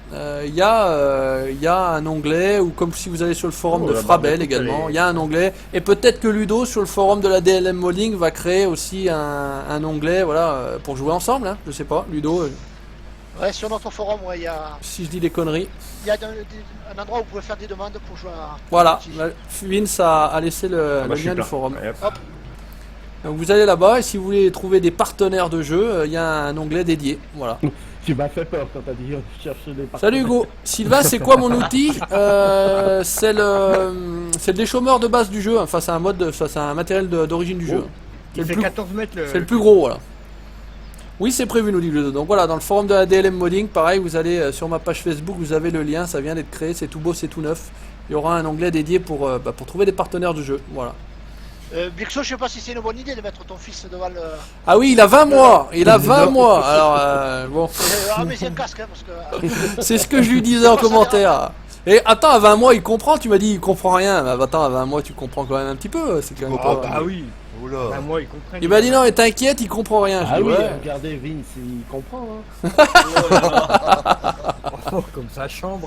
il y a un onglet, ou comme si vous allez sur le forum Oh, de la Frabel barre de également, coupe, il y a un onglet. Et peut-être que Ludo, sur le forum de la DLM Modding, va créer aussi un onglet voilà, pour jouer ensemble. Hein, je sais pas, Ludo, Ouais, sur notre forum, ouais, il y a si je dis des conneries. un endroit où vous pouvez faire des demandes pour jouer à. Voilà, Vince a laissé le Ah bah, je suis lien du plein. forum. Allez, hop. Donc vous allez là-bas et si vous voulez trouver des partenaires de jeu, il y a un onglet dédié. Voilà. Tu m'as fait peur quand t'as dit chercher des partenaires. Salut Hugo. Sylvain, c'est quoi mon outil C'est le déchômeur de base du jeu. Enfin, c'est un mode, c'est un matériel d'origine du jeu. C'est Il le fait plus- 14 mètres le. C'est le plus gros, voilà. Oui, c'est prévu, nous dit Ludo. Donc voilà, dans le forum de la DLM Modding, pareil, vous allez sur ma page Facebook, vous avez le lien, ça vient d'être créé, c'est tout beau, c'est tout neuf. Il y aura un onglet dédié pour trouver des partenaires de jeu. Voilà. Bixo, je sais pas si c'est une bonne idée de mettre ton fils devant le. Ah oui, il a 20 mois. Il a 20 mois. Alors, bon. Ah, mais c'est un casque, hein, parce que. C'est ce que je lui disais en commentaire. Et attends, à 20 mois, il comprend, tu m'as dit, il comprend rien. Mais attends, à 20 mois, tu comprends quand même un petit peu. C'est quand même comprends pas... Ah oui. Oula. Bah, moi, ils comprennent. Il m'a dit non, mais t'inquiète, il comprend rien. Je Ah dis, oui, ouais. regardez Vince, il comprend. Hein. Oh, comme sa chambre.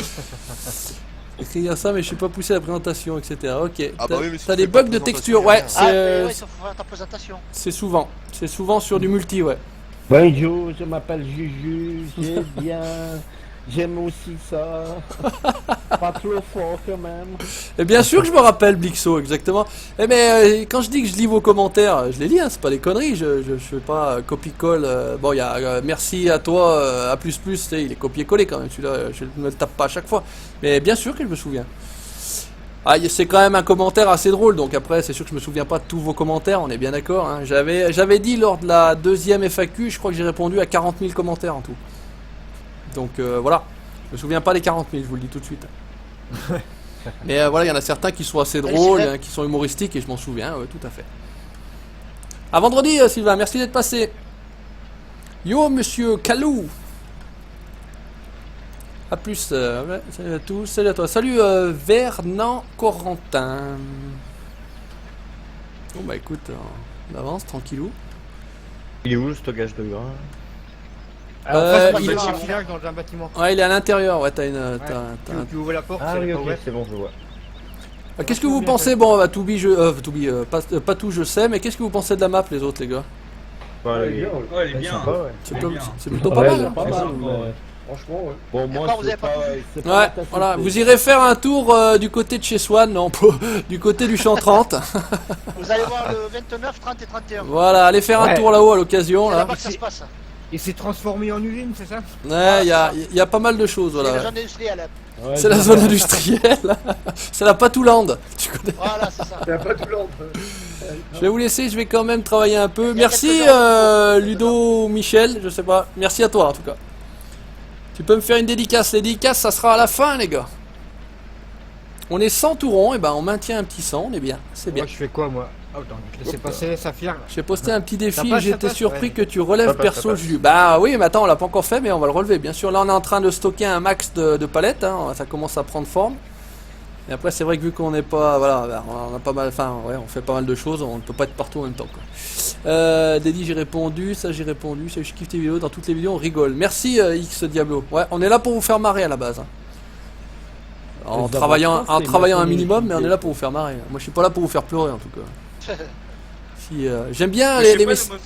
Écrire ça, mais je suis pas poussé à la présentation, etc. Ok. Ah bah oui, mais si T'as tu des fais pas bugs de de présentation, texture, y a ouais. rien. Ah, mais C'est ouais, ça faut faire ta présentation. c'est souvent. C'est souvent sur du multi, ouais. Bonjour, je m'appelle Juju, j'aime bien. J'aime aussi ça. Pas trop fort quand même. Et bien sûr que je me rappelle Blixo, exactement. Eh mais quand je dis que je lis vos commentaires, je les lis, hein, c'est pas des conneries, je fais pas copie-colle. Bon, il y a merci à toi, à plus, tu sais, il est copié-collé quand même, celui-là, je ne me le tape pas à chaque fois. Mais bien sûr que je me souviens. Ah, c'est quand même un commentaire assez drôle, donc après, c'est sûr que je me souviens pas de tous vos commentaires, on est bien d'accord. Hein. J'avais dit lors de la deuxième FAQ, je crois que j'ai répondu à 40 000 commentaires en tout. Donc voilà, je me souviens pas des 40 000, je vous le dis tout de suite. Mais voilà, il y en a certains qui sont assez drôles, hein, qui sont humoristiques, et je m'en souviens, tout à fait. À vendredi, Sylvain, merci d'être passé. Yo, monsieur Kalou. A plus, ouais, salut à tous, salut à toi. Salut Vernon Corentin. Bon bah écoute, on avance tranquillou. Il est où le stockage de grain? Alors, il il est- est un village dans un bâtiment. Ouais, il est à l'intérieur, ouais, t'as une... Ouais. t'as un- Tu ouvres la porte, Ah c'est oui, pas ok, ouvert. c'est bon, je vois. Qu'est-ce que vous pensez, bon, bah, pas tout je sais, mais qu'est-ce que vous pensez de la map, les autres, les gars? Bah, Ouais, il est- bien, ouais. Ouais, elle est bien. sympa, ouais. C'est Elle est plutôt, bien. c'est plutôt Ouais, pas il mal. est Hein. pas mal, sympa, mais- ouais. Franchement, ouais. Bon, moi, Encore, vous c'est avez pas pas, vu. c'est pas Ouais, ma tasse de voilà, thé. vous irez faire un tour du côté de chez Swan, non, du côté du champ 30. Vous allez voir le 29, 30 et 31. Voilà, allez faire un Ouais. tour là-haut à l'occasion, C'est là. là-bas que ça se passe. Il s'est transformé en usine, c'est ça? Ouais, il y a pas mal de choses, C'est la voilà. zone industrielle. Ouais, C'est la zone industrielle. C'est la Patouland. Tu connais. Voilà, c'est ça. Il n'y a pas tout l'ordre. Je vais vous laisser, je vais quand même travailler un peu. Il y a Merci quelques Ludo ou Michel, je sais pas. Merci à toi en tout cas. Tu peux me faire une dédicace. Les dédicaces, ça sera à la fin, les gars. On est 100 tourons, et ben on maintient un petit 100, on est bien. C'est bien. Moi, je fais quoi, moi? Oh, attends, laissez passer Saphir. là. J'ai posté un petit défi Ça et passe, j'étais ça passe, surpris ouais. que tu relèves Ça passe, perso ça passe. Juju. Bah oui, mais attends, on l'a pas encore fait, mais on va le relever. Bien sûr, là on est en train de stocker un max de palettes, hein. Ça commence à prendre forme. Et après, c'est vrai que vu qu'on n'est pas, voilà, on a pas mal, enfin, ouais, on fait pas mal de choses, on ne peut pas être partout en même temps, quoi. Dédi, j'ai répondu, ça j'ai répondu, ça je kiffe tes vidéos, dans toutes les vidéos on rigole. Merci X Diablo. Ouais, on est là pour vous faire marrer à la base. Hein. En travaillant un minimum, mais on est là pour vous faire marrer. Moi, je suis pas là pour vous faire pleurer en tout cas. Si, j'aime bien les messages.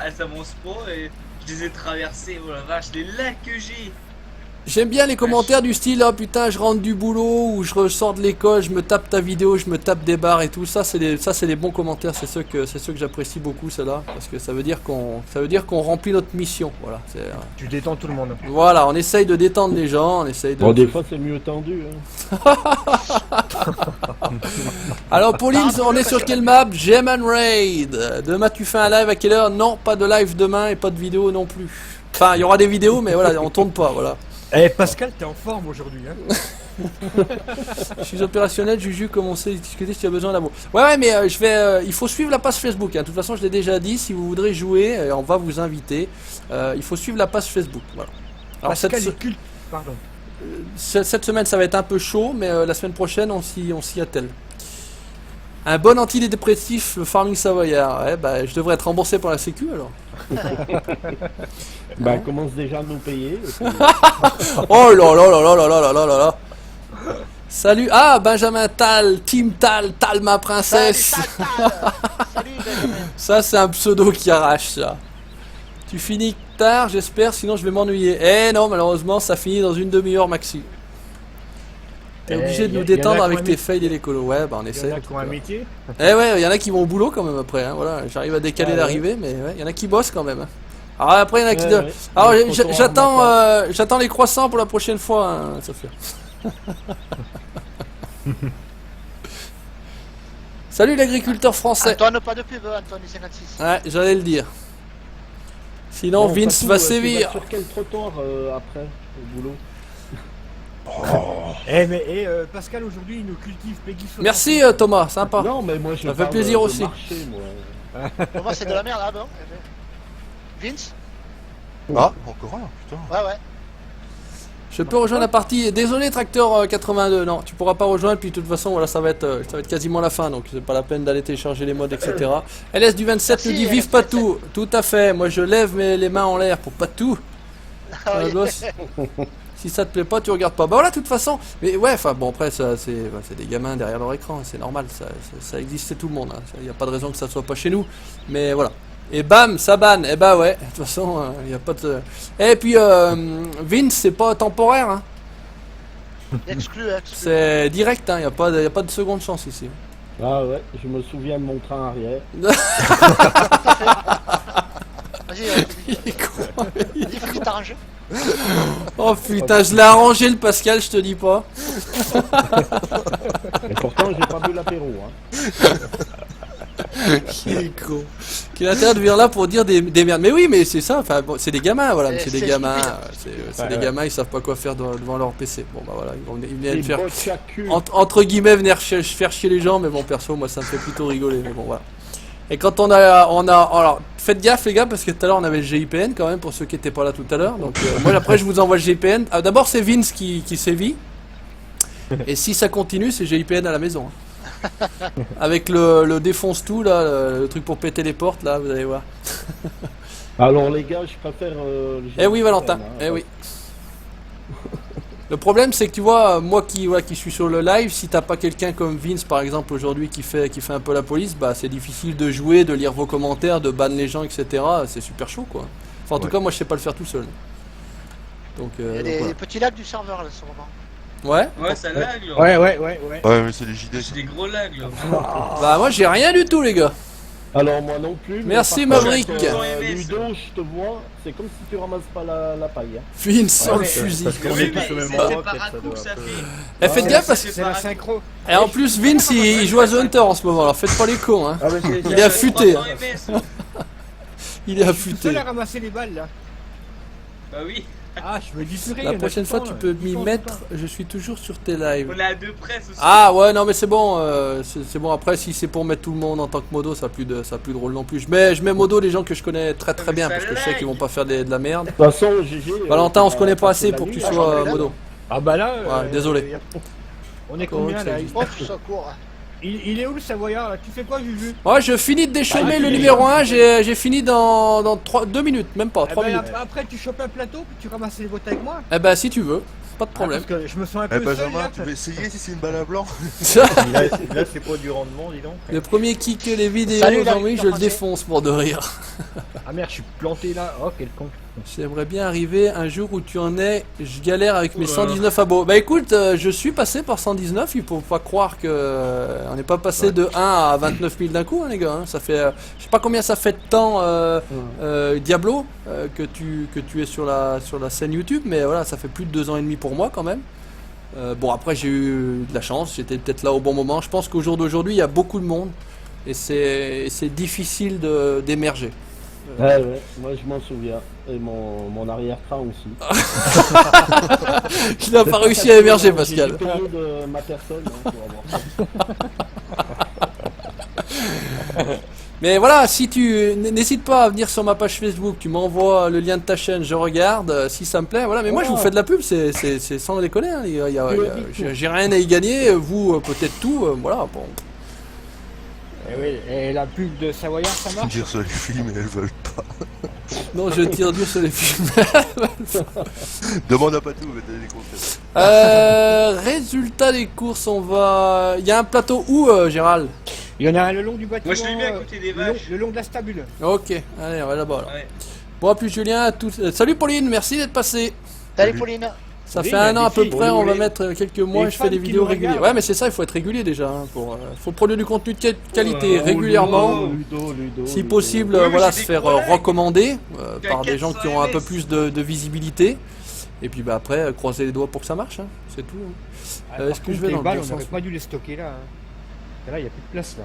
Elle s'avance pas et je les ai traversées. Oh la vache, les lacs que j'ai. J'aime bien les commentaires du style oh putain je rentre du boulot ou je ressors de l'école, je me tape ta vidéo, je me tape des barres et tout ça c'est des bons commentaires, c'est ceux que j'apprécie beaucoup ceux-là parce que ça veut dire qu'on remplit notre mission, voilà. Tu détends tout le monde. Voilà, on essaye de détendre les gens, on essaye de. Bon, des fois c'est mieux tendu. Hein. Alors Pauline, on est sur quelle map? Geman Raid. Demain tu fais un live à quelle heure? Non, pas de live demain et pas de vidéo non plus. Enfin, il y aura des vidéos mais voilà, on tourne pas, voilà. Eh Pascal, t'es en forme aujourd'hui, hein. Je suis opérationnel, Juju, comme on sait discuter si tu as besoin d'amour. Ouais, mais il faut suivre la page Facebook. Hein. De toute façon, je l'ai déjà dit, si vous voudrez jouer, on va vous inviter. Il faut suivre la page Facebook. Voilà. Alors, Pascal est culte. Pardon. Cette semaine, ça va être un peu chaud, mais la semaine prochaine, on s'y attelle. Un bon antidépressif, le Farming Savoyard. Ouais, bah, je devrais être remboursé par la Sécu alors. Bah, commence déjà à nous payer. Oh là là là là là là là là là. Salut, ah Benjamin Tal, Team Tal, Tal ma princesse. Salut Benjamin. Ça c'est un pseudo qui arrache ça. Tu finis tard j'espère, sinon je vais m'ennuyer. Eh non malheureusement ça finit dans une demi-heure maxi. T'es obligé de nous détendre avec tes fails et les colos. Ouais bah on essaie. Il y en a qui ont un métier. Eh ouais, il y en a qui vont au boulot quand même après. Hein. Voilà, j'arrive à décaler l'arrivée, mais ouais, il y en a qui bossent quand même. Hein. Alors après il y en a qui. Ouais. Alors j'attends les croissants pour la prochaine fois, hein, Sophia. Salut l'agriculteur français. Antoine, pas de pub, Antoine du 56. Ouais, j'allais le dire. Sinon Bon, Vince Patou, va tu sévir. sur quel trottoir après au boulot? Pascal aujourd'hui il nous cultive Peggy 60. Merci Thomas, sympa. Non mais moi je Ça fait parle plaisir de aussi. marché, moi. Pour moi, c'est de la merde, ah bon. Vince? Ah, encore un, putain. Ouais. Je peux rejoindre la partie. Désolé Tracteur 82, non, tu pourras pas rejoindre. Puis de toute façon, voilà, ça va être quasiment la fin, donc c'est pas la peine d'aller télécharger les modes, etc. LS du 27 nous dit Merci, vive LS27. Patou. Tout à fait. Moi, je lève les mains en l'air pour Patou. Ah oui. Gosse. Si ça te plaît pas, tu regardes pas. Bah voilà, de toute façon. Mais ouais, enfin bon, après, c'est des gamins derrière leur écran, c'est normal, ça existe, c'est tout le monde. Il n'y a pas de raison que ça soit pas chez nous. Mais voilà. Et bam, ça banne. Et bah ouais, de toute façon, il n'y a pas de. Et puis, Vince, c'est pas temporaire, hein. Exclu. C'est direct, hein. Il n'y a pas de seconde chance ici. Ah ouais, je me souviens de mon train arrière. Vas-y, Il est con. vas-y, finis t'arranger. Oh putain, je l'ai arrangé le Pascal, je te dis pas. Et pourtant j'ai pas bu l'apéro. Hein. Qui est con. Quel intérêt de venir là pour dire des merdes. Mais oui, mais c'est ça, enfin, bon, c'est des gamins, voilà, mais c'est des gamins. C'est des gamins, ils savent pas quoi faire devant leur PC. Bon bah voilà, ils viennent faire. Entre guillemets, venir faire chier les gens, mais bon, perso, moi ça me fait plutôt rigoler, mais bon voilà. Et quand on a alors faites gaffe les gars parce que tout à l'heure on avait le GIPN quand même pour ceux qui étaient pas là tout à l'heure. Donc moi après je vous envoie le GIPN. Ah, d'abord c'est Vince qui sévit. Et si ça continue c'est GIPN à la maison. Hein. Avec le défonce tout là, le truc pour péter les portes là, vous allez voir. Alors les gars, je préfère le Eh oui Valentin, hein, eh oui. Le problème c'est que tu vois, moi qui suis sur le live, si t'as pas quelqu'un comme Vince par exemple aujourd'hui qui fait un peu la police, bah c'est difficile de jouer, de lire vos commentaires, de ban les gens, etc. C'est super chaud quoi. Enfin en tout cas moi je sais pas le faire tout seul. Donc, Il y a des petits lags du serveur là, ce moment. Ouais. Ouais, ça lag là. Ouais. Ouais, mais c'est les JD. J'ai des gros lags là. Bah moi j'ai rien du tout les gars. Alors moi non plus. Merci, mais par Maverick. contre, Ludo, je te vois, c'est comme si tu ramasses pas la paille. Hein. Vince sans le fusil. qu'on Oui, est mais tous au même c'est endroit, par peut-être, un ça coup doit que ça un peu- Eh, fait. faites gaffe parce que. C'est la synchro. Et en plus Vince il joue à The Hunter en ce moment, alors faites pas les cons hein. Ah, mais c'est- Il est affûté. Hein. 300 MS. Il est Je suis affûté. seul à ramasser les balles là. Bah oui, Ah, je me dis purée, il y La en a prochaine qui fois font, tu peux qui m'y font mettre, pas. je suis toujours sur tes lives. on est à deux près ce soir. Ah ouais non mais c'est bon, c'est bon après si c'est pour mettre tout le monde en tant que modo ça a plus drôle non plus. Je mets modo les gens que je connais très Mais bien ça parce que je sais lag. qu'ils vont pas faire de la merde. De toute façon, GG. Valentin on se connaît pas la assez pour que tu nuit, sois modo. Ah bah là. Ouais, désolé. On est combien là? Oh, ça court. Il est où le Savoyard là? Tu fais quoi, Juju? Ouais, je finis de déchaumer le numéro 1, j'ai fini dans 2 minutes, même pas, 3 minutes. Après, tu chopes un plateau, puis tu ramasses les bottes avec moi? Eh ben, si tu veux, pas de problème. Parce que je me sens un Eh peu seul Benjamin, là. tu veux essayer si c'est une balle à blanc? Là, c'est pas du rendement, dis donc. Le premier qui que les vidéos Salut, aujourd'hui, la je le vie, défonce pour de rire. Ah merde, je suis planté là. Oh, quel con. J'aimerais bien arriver un jour où tu en es, je galère avec mes 119 abos. Bah écoute, je suis passé par 119, il faut pas croire que on n'est pas passé de 1 à 29 000 d'un coup, hein, les gars. Hein. Ça fait, je sais pas combien ça fait de temps, Diablo, que tu es sur la scène YouTube, mais voilà, ça fait plus de 2 ans et demi pour moi quand même. Bon après j'ai eu de la chance, j'étais peut-être là au bon moment. Je pense qu'au jour d'aujourd'hui il y a beaucoup de monde et c'est difficile d'émerger. Ouais, moi je m'en souviens. Et mon arrière-train aussi. Il n'a pas réussi à émerger, Pascal. J'ai payé de ma personne hein, pour avoir ça. Mais voilà, si tu n'hésite pas à venir sur ma page Facebook, tu m'envoies le lien de ta chaîne, je regarde, si ça me plaît. Voilà, mais moi je vous fais de la pub, c'est sans déconner. Hein, j'ai rien à y gagner, vous peut-être tout. Voilà, bon. Et oui, et la pub de Savoyard, ça marche? Dire sur les films, mais elles veulent pas. Non, je tire dur sur les films. Demande à Patou, on va te donner des conseils. Résultat des courses, on va. Il y a un plateau où, Gérald? Il y en a un le long du bâtiment. Moi je l'ai mis à côté des vaches. Le long de la stabule. Ok, allez, on va là-bas. Ouais. Bon, puis Julien, à tous. Salut Pauline, merci d'être passé. Salut Pauline. Ça Oui, fait il y a un an à des peu filles, près, oui, on va oui. mettre quelques mois Les et je fais des fans qui vidéos nous régulières. regardent. Ouais, mais c'est ça, il faut être régulier déjà. Hein, faut produire du contenu de qualité régulièrement. Ludo, Si possible, Oui, mais voilà, j'ai se des faire collègues recommander qui a par des gens 400 qui ont un peu MS. plus de visibilité. Et puis bah, après, croiser les doigts pour que ça marche, hein, c'est tout. Hein. Est-ce que je vais dans les le balles, bon on sens n'aurait pas dû les stocker là. Hein. Là, il n'y a plus de place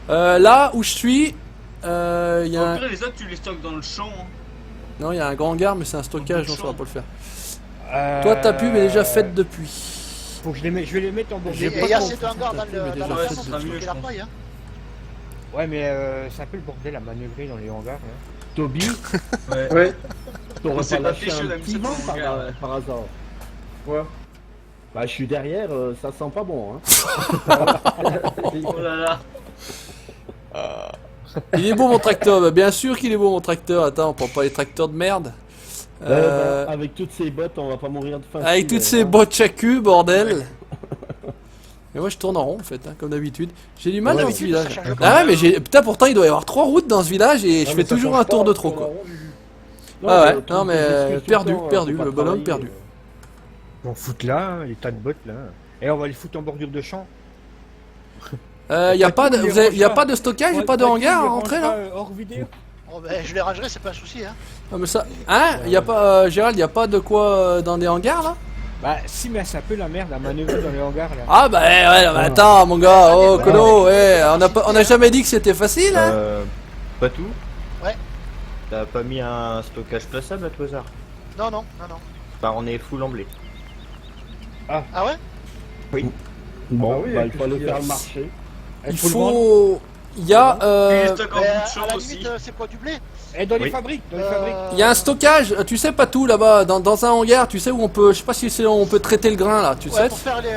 là. Là où je suis, il y a Au un... pire, les autres, tu les stockes dans le champ. Hein. Non, il y a un grand hangar, mais c'est un stockage, donc ça va champ. pas le faire. Toi, ta pub est déjà faite depuis. Faut que je vais les mettre en bord. J'ai Il pas y a trop assez de hangars dans mais déjà la fait, ferme c'est pour mieux, stocker je la pense. paille. Hein. Ouais, mais c'est un peu le bordel à manœuvrer dans les hangars. Là. Toby, Ouais. t'aurais C'est pas pas lâché péché un d'amener petit ça vent dans le hangar. par hasard. Quoi? Bah je suis derrière, ça sent pas bon hein. Oh là là. Il est beau mon tracteur, bah, bien sûr qu'il est beau mon tracteur. Attends, on prend pas les tracteurs de merde. Avec toutes ces bottes, on va pas mourir de faim. Avec toutes ces bottes chacu, bordel. Mais moi je tourne en rond en fait, hein, comme d'habitude. J'ai du mal Ouais, dans mais ce village. ça change Ah ouais, mais putain, pourtant il doit y avoir 3 routes dans ce village et je fais toujours un tour de trop quoi. Ah ouais, non mais perdu, le bonhomme perdu. On fout là, hein, les tas de bottes là. Et on va les foutre en bordure de champ. Y a pas de, y a pas de stockage, y a pas de hangar à rentrer là. Hors vidéo. Oh, ben, je les rangerai, c'est pas un souci. Hein. Ah mais ça, hein, y a pas, Gérald, y a pas de quoi dans des hangars là? Bah si, mais c'est un peu la merde à manœuvrer dans les hangars là. Ah bah ouais, non, mais attends mon gars, oh Colo, ouais, on a jamais dit que c'était facile hein. Pas tout? Ouais. T'as pas mis un stockage plaçable à tout hasard? Non. Bah on est full en blé. Ah ouais? Bon, Ah oui, bah avec il faut le aller faire le ski, marché. Il faut, y a, Tu les stockes en bout À de la champ aussi. limite, c'est quoi du blé? Et dans les Oui. fabriques, y a un stockage, tu sais pas tout là-bas, dans un hangar, tu sais où on peut, je sais pas si on peut traiter le grain là, tu Ouais, sais. pour faire les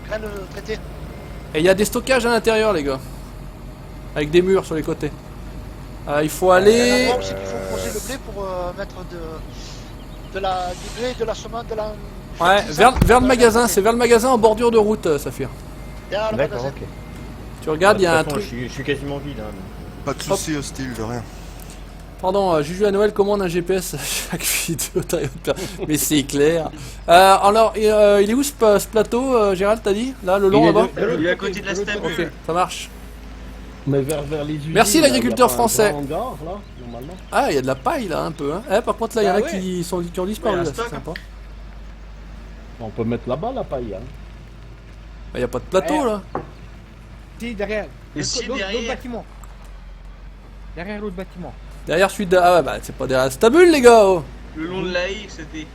graines traitées. Et il y a des stockages à l'intérieur les gars, avec des murs sur les côtés. Il faut Il y a un aller. endroit aussi qu'il faut poser le blé pour mettre du blé, de la semence, de la... Ouais, vers le magasin, c'est vers le magasin en bordure de route, Saphir. Derrière le D'accord, magasin. ok. Tu regardes, il y a un De toute façon, truc. je suis quasiment vide. Hein. Pas de soucis hostile, de rien. Pardon, Juju à Noël commande un GPS à chaque vidéo. Mais c'est clair. Alors, il est où ce plateau, Gérald, t'as dit? Là, le long là-bas? Il est à côté de la stabule. Ok, ça marche. Mais vers les usines. Merci, là, l'agriculteur y a pas un français. grand hangar, là, normalement. Ah, il y a de la paille là, un peu. Hein. Par contre, là, il y en a Ah ouais. qui ont disparu. Ouais, un là, c'est stock. sympa. On peut mettre là-bas la paille. Hein. Il y a pas de plateau là. Si, derrière. Et si, derrière. L'autre bâtiment. Derrière l'autre bâtiment. Derrière celui de. Ah ouais, bah c'est pas derrière la stabule, les gars. Oh. Le long de la haie, c'était.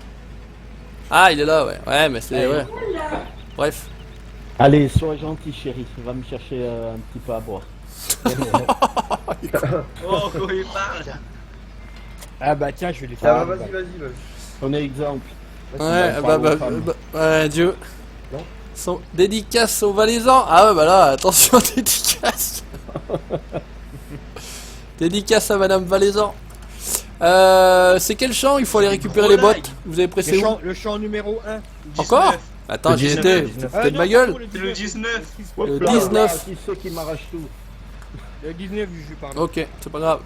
Ah, il est là, ouais. Ouais, mais c'est. Ouais. Bref. Allez, sois gentil, chérie. Va me chercher un petit peu à boire. Oh, quand il parle. Ah bah tiens, je vais les Ah faire. bah vas-y. On est exemple. Ouais, parle aux femmes. ouais, Dieu. Dédicace aux Valaisans. Ah ouais, bah là, attention, dédicace. Dédicace à Madame Valaisan. C'est quel champ? Il faut aller récupérer les bottes. Vous avez pressé où? Le champ numéro 1. Encore? Attends, j'y étais. Vous foutez de ma gueule. C'est le 19. Le 19. Qui c'est qui m'arrache tout? Le 19, je parle. Ok, c'est pas grave.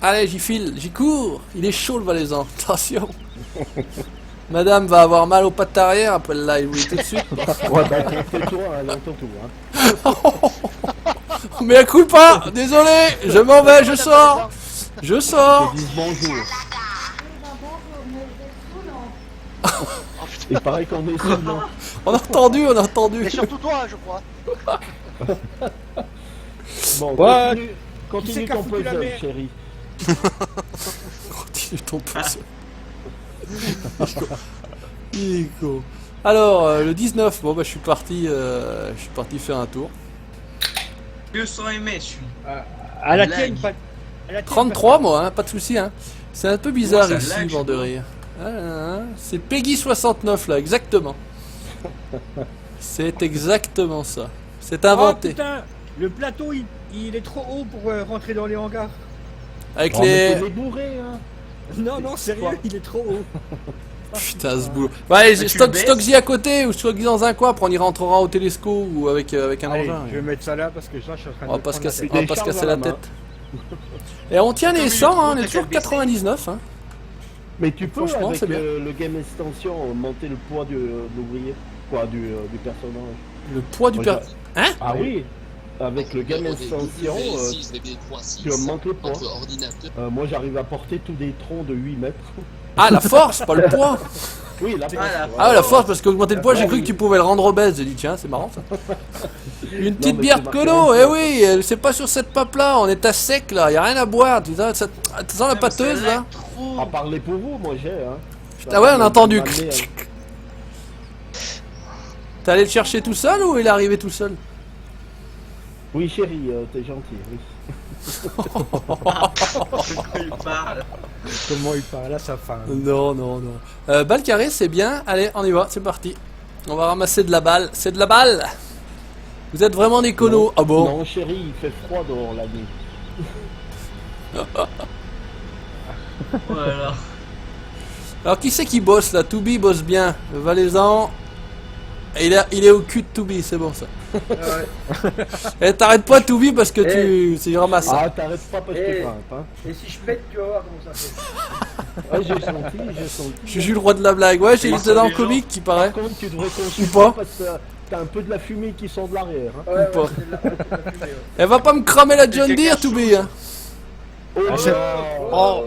Allez, j'y file, j'y cours. Il est chaud le Valaisan. Attention. Madame va avoir mal aux pattes arrière après le live, oui, tout de suite. Ouais, bah, tais-toi, elle entend tout, hein. Mais à coup pas. Désolé, je m'en vais, je sors. Je sors. Ils disent bonjour. Il paraît qu'on est seuls, non? On a entendu, on a entendu. Et surtout toi, je crois. Bon, Ouais. continue Qui c'est ton qui a foutu la puzzle, merde? chérie. Continue ton puzzle. Nico. Alors, le 19, bon bah je suis parti faire un tour. 200 ms, je suis. À la Lag. tienne, pas. à la tienne, 33 moi, hein, pas de soucis. Hein. C'est un peu bizarre Comment ça ici, lag, bord de je sais rire. C'est Peggy 69 là, exactement. C'est exactement ça. C'est Oh inventé. putain, le plateau il est trop haut pour rentrer dans les hangars. Avec Oh, mais les... t'es bourré, hein. Non, non, sérieux, il est trop haut. Putain, ce boulot. Ouais, tu stock, le baisses stock-y à côté ou stock-y dans un coin, après on y rentrera au télescope ou avec un Allez, engin. je vais mettre ça là parce que là, je suis en train On va de pas se prendre la casser, tête. on va pas se casser la tête. Et on tient les Comme 100, hein, on il est est toujours trop, t'as 99. Hein. Mais tu peux, Franchement, avec c'est bien. le game extension, monter le poids de l'ouvrier. Quoi, du personnage. Le poids du Moi, per... Hein? Ah oui. Avec le game extension, tu augmentes le poids. Moi, j'arrive à porter tous des troncs de 8 mètres. Ah, la force, pas le poids. Oui, la force. la Ah, la force, parce qu'augmenter le poids, j'ai cru que tu pouvais le rendre obèse. J'ai dit, tiens, c'est marrant ça. Une petite mais bière c'est de marqué colo, en eh fait. oui, c'est pas sur cette pape là, on est à sec là, y a rien à boire. Tu sens la pâteuse là? Trop. À parler pour vous, moi j'ai, hein. Ah ouais, on a entendu. M'amener, T'es allé le chercher tout seul ou il est arrivé tout seul? Oui, chérie, t'es gentil, oui. Il parle. Comment il parle à sa femme. Non, non, non. Balle carrée, c'est bien. Allez, on y va, c'est parti. On va ramasser de la balle. C'est de la balle. Vous êtes vraiment des conos. Ah bon? Non, chérie, il fait froid dehors la nuit. Voilà. Alors, qui c'est qui bosse là? Toubi bosse bien. Valaisan. Et il est au cul de Toubi, c'est bon ça. Et t'arrêtes pas Toubi parce que tu ramasses. Ah, t'arrêtes pas parce que tu grimpes, hein. Et si je pète, tu vas voir comment ça fait. Ouais, j'ai senti, j'ai senti. Je suis le roi de la blague. Ouais, j'ai Et une ça, dans le les comique qui paraît. Par contre, tu devrais Ou consulter pas. parce que t'as un peu de la fumée qui sort de l'arrière, hein. Ouais, pas. ouais, c'est de la fumée, ouais. Elle va pas me cramer la John Deere, Toubi. Hein. Oh,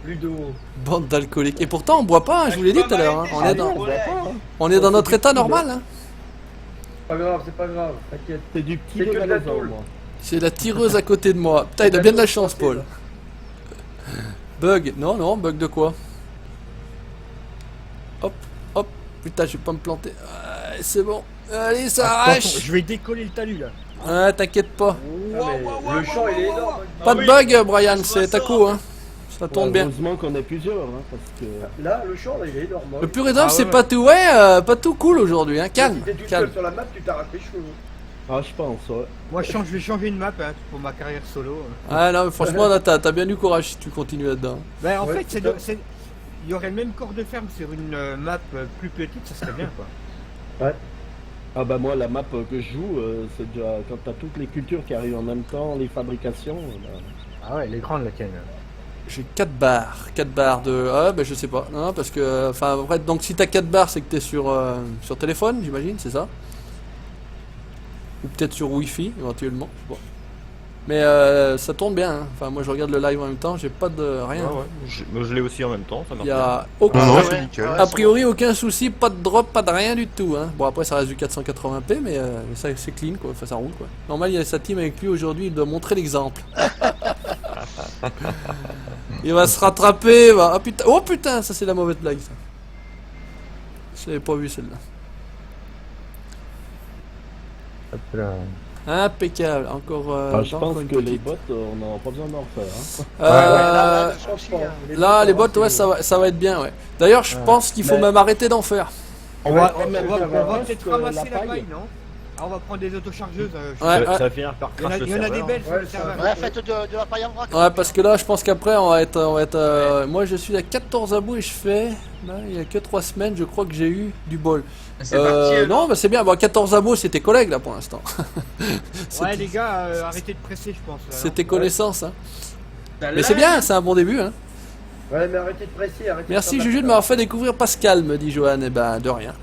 Ludo. Bande d'alcooliques. Et pourtant, on boit pas, hein, je vous l'ai dit tout à l'heure. Hein. on voit pas, hein. On est dans notre état normal. Hein. C'est pas grave, t'inquiète. C'est du petit C'est que de la Valaisan, tôle. moi. C'est la tireuse à côté de moi. Putain, il a bien de la chance, Paul. Bug. Non, non, bug de quoi? Hop, hop. Putain, je vais pas me planter. C'est bon. Allez, ça arrache. Je vais décoller le talus là. Ah, t'inquiète pas. Ah, mais le champ, il est énorme. Pas de bug, Brian, c'est ta coup, hein. Ça tourne bien. Heureusement qu'on est plusieurs, hein, parce que... Là, le champ, là, il est énorme. Le pur et c'est pas tout, ouais, pas tout cool aujourd'hui, hein. Calme, Si t'es tout calme. seul sur la map, tu t'arraches les cheveux. Ah, je pense, ouais. Moi, je vais changer de map hein, pour ma carrière solo. Ah non, mais franchement, là, t'as bien du courage si tu continues là-dedans. Ben, en Ouais, fait, c'est il y aurait le même corps de ferme sur une map plus petite, ça serait bien quoi. Ah bah moi, la map que je joue, c'est déjà... Quand t'as toutes les cultures qui arrivent en même temps, les fabrications... Ah ouais, elle est grande la tienne. J'ai 4 barres de... Ah, ben je sais pas, non, parce que... Enfin, en fait, donc si t'as 4 barres, c'est que t'es sur téléphone, j'imagine, c'est ça? Ou peut-être sur Wi-Fi, éventuellement, je sais pas. Mais ça tourne bien, hein. Enfin, moi je regarde le live en même temps, j'ai pas de rien. Je l'ai aussi en même temps, ça marche Il y bien. a aucun... Non, non, Ouais, c'est nickel. ouais. A priori, aucun souci, pas de drop, pas de rien du tout. Hein. Bon, après, ça reste du 480p, mais ça c'est clean, quoi. Enfin, ça roule, quoi. Normal, il y a sa team avec lui aujourd'hui, il doit montrer l'exemple. Il va se rattraper. Ah, putain. Oh putain, ça c'est la mauvaise blague, ça. Je l'avais pas vu celle-là. Impeccable. Encore. je pense une que les petite. bots, on n'aura pas besoin d'en refaire, hein. Là, je pense aussi, hein. Là, les bots, ouais, ça va être bien, ouais. D'ailleurs, je pense qu'il faut même arrêter d'en faire. On va Ouais, mais ça va, peut-être la ramasser la paille. paille, non? Ah, on va prendre des autochargeuses. Ouais, Ça va finir par Il y en a, crash le il y en a des serveur. belles sur Ouais, le ça serveur. Ouais, faites de la paille en vrac. ouais, parce que là, je pense qu'après, on va être. Moi, je suis à 14 abos et je fais. Là, il y a que 3 semaines, je crois que j'ai eu du bol. C'est parti. alors. Non, bah c'est bien. Bon, 14 abos, c'est tes collègues là pour l'instant. Ouais, les gars, arrêtez de presser, je pense. C'est tes connaissances. Hein. T'as Mais c'est live. bien, c'est un bon début. Hein. Ouais, mais arrêtez de presser, arrêtez Merci de faire Juju de la- m'avoir fait découvrir Pascal, me dit Johan. Eh ben, de rien,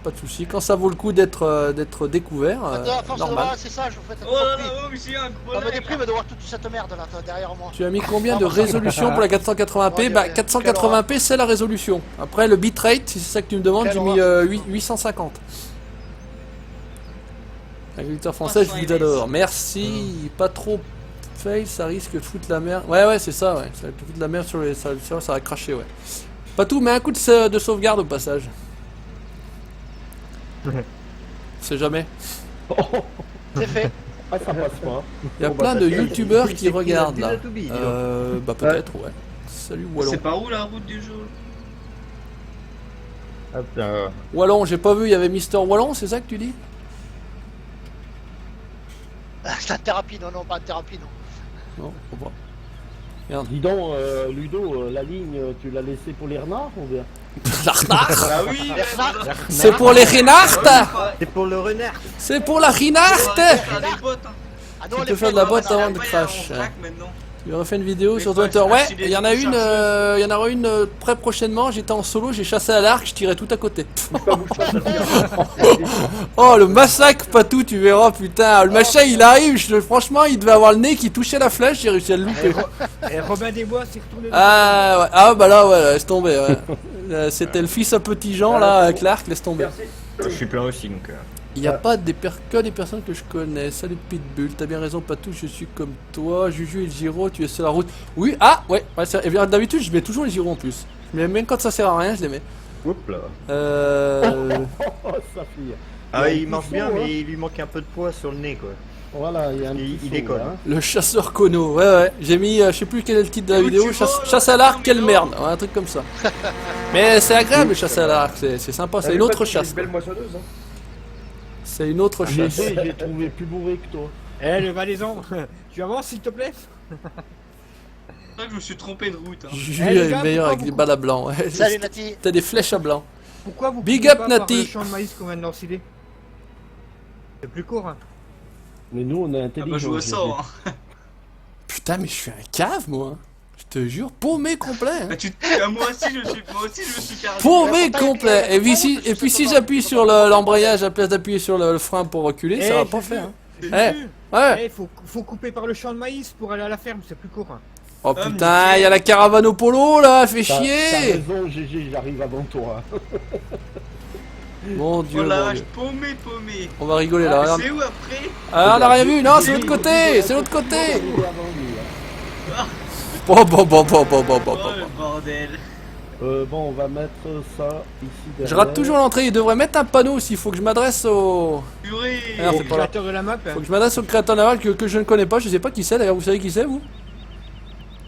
pas de souci. Quand ça vaut le coup d'être découvert, À force de normal. voir, c'est ça, je vous fais Oh là là, oh, mais j'ai un gros Ça me lag. déprime de voir toute cette merde là derrière moi. Tu as mis combien de résolution pour la 480p? Ouais, Bah, quelle 480p, c'est la résolution. Après, le bitrate, si c'est ça que tu me demandes, Quelle j'ai mis 850. Agriculteur français, je vous adore. Merci. Pas trop fail, ça risque de foutre la merde. Ouais, c'est ça, ouais. Ça va te foutre la merde sur les ça va cracher, ouais. Pas tout, mais un coup de sauvegarde au passage. On sait jamais. C'est fait. Ah, ça passe pas. Il y a Bon, plein bah, de ça, youtubeurs c'est qui pris regardent la là. pile à Toby, dis Bah peut-être, ouais. Salut Wallon. C'est par où la route du jour? Hop là. Wallon, j'ai pas vu, il y avait Mister Wallon, c'est ça que tu dis? C'est un thérapie, non, pas un thérapie, non. Non, faut pas. Dis donc, Ludo, la ligne, tu l'as laissée pour les renards ou bien? La renard. Ah oui, voilà. C'est pour les renards. C'est pour le renard. C'est pour la renard. On va faire des bottes, hein. Ah Tu non, te les fais de la flics, botte on va avant de Après, crash. on craque maintenant. Tu refais une vidéo Mais sur faut Twitter. acheter Ouais, des il y en a une, chargeurs. il y en aura une très prochainement. J'étais en solo, j'ai chassé à l'arc, je tirais tout à côté. Oh, le massacre, pas tout, tu verras, putain. Le machin, il arrive, franchement, il devait avoir le nez qui touchait la flèche, j'ai réussi à le louper. Et Robin des Bois s'est retourné. Ah, ouais. Ah bah là, ouais, laisse tomber. Ouais. C'était le fils à petit Jean, là, avec l'arc, laisse tomber. Merci. Je suis plein aussi donc. Il n'y a pas que des personnes que je connais. Salut Pitbull, t'as bien raison, Patou, je suis comme toi. Juju et le Giro, tu es sur la route. Oui, ah, ouais, et bien, d'habitude, je mets toujours les Giro en plus. Mais même quand ça sert à rien, je les mets. Oups là. Oh, sa fille. Ah, Il y a il un mange petit bien, saut, hein. mais il lui manque un peu de poids sur le nez quoi. Voilà, il y a un Il- petit il saut, décolle. là, hein. Le chasseur Kono, ouais, j'ai mis, je sais plus quel est le titre de la Où vidéo, tu chasse, vas, chasse là, à l'arc, mais quelle non. merde, ouais, un truc comme ça. Mais c'est agréable le chasse à l'arc, c'est sympa, c'est Elle une est autre pas- chasse. une belle moissonneuse, hein. C'est une autre chasse. Léger, j'ai trouvé plus bourré que toi. Eh, le valaisan, tu avances s'il te plaît? C'est vrai que je me suis trompé de route. Hein. Juju Eh, les est gars, meilleur pourquoi avec vous des balles à blanc. Ouais. Salut Nati. T'as des flèches à blanc. Pourquoi vous Big coupez up, pas par Nati. le champ de maïs qu'on vient de lancer? C'est plus court, hein. Mais nous, on est Ah intelligents. bah je joue au GG. sort. Hein. Putain, mais je suis un cave, moi. Je te jure, paumé complet. Hein. Bah, moi aussi je me suis perdu. Paumé Faut pas complet. écrire, Et puis faut si, pas et puis si faut j'appuie pas- sur l'embrayage à la place d'appuyer sur le frein pour reculer, ça va pas faire. Hein. Ouais. Eh, faut couper par le champ de maïs pour aller à la ferme, c'est plus court. Hein. Oh Ah, putain, mais- il y a la caravane au polo là, fait T'as chier. raison, GG, j'arrive avant toi. Mon dieu, Oh la mon vache, Dieu. paumé. On va rigoler là. Regarde. C'est où après? Ah, on a rien vu. Non, c'est l'autre côté. C'est l'autre côté. J'arrive avant lui, hein. Bon. Oh le bordel. Bon, on va mettre ça ici derrière. Je rate toujours l'entrée. Il devrait mettre un panneau aussi. Il faut que je m'adresse au. Purée. Ah, Au c'est pas là. créateur de la map. Faut que je m'adresse au créateur naval que je ne connais pas. Je sais pas qui c'est d'ailleurs. Vous savez qui c'est vous?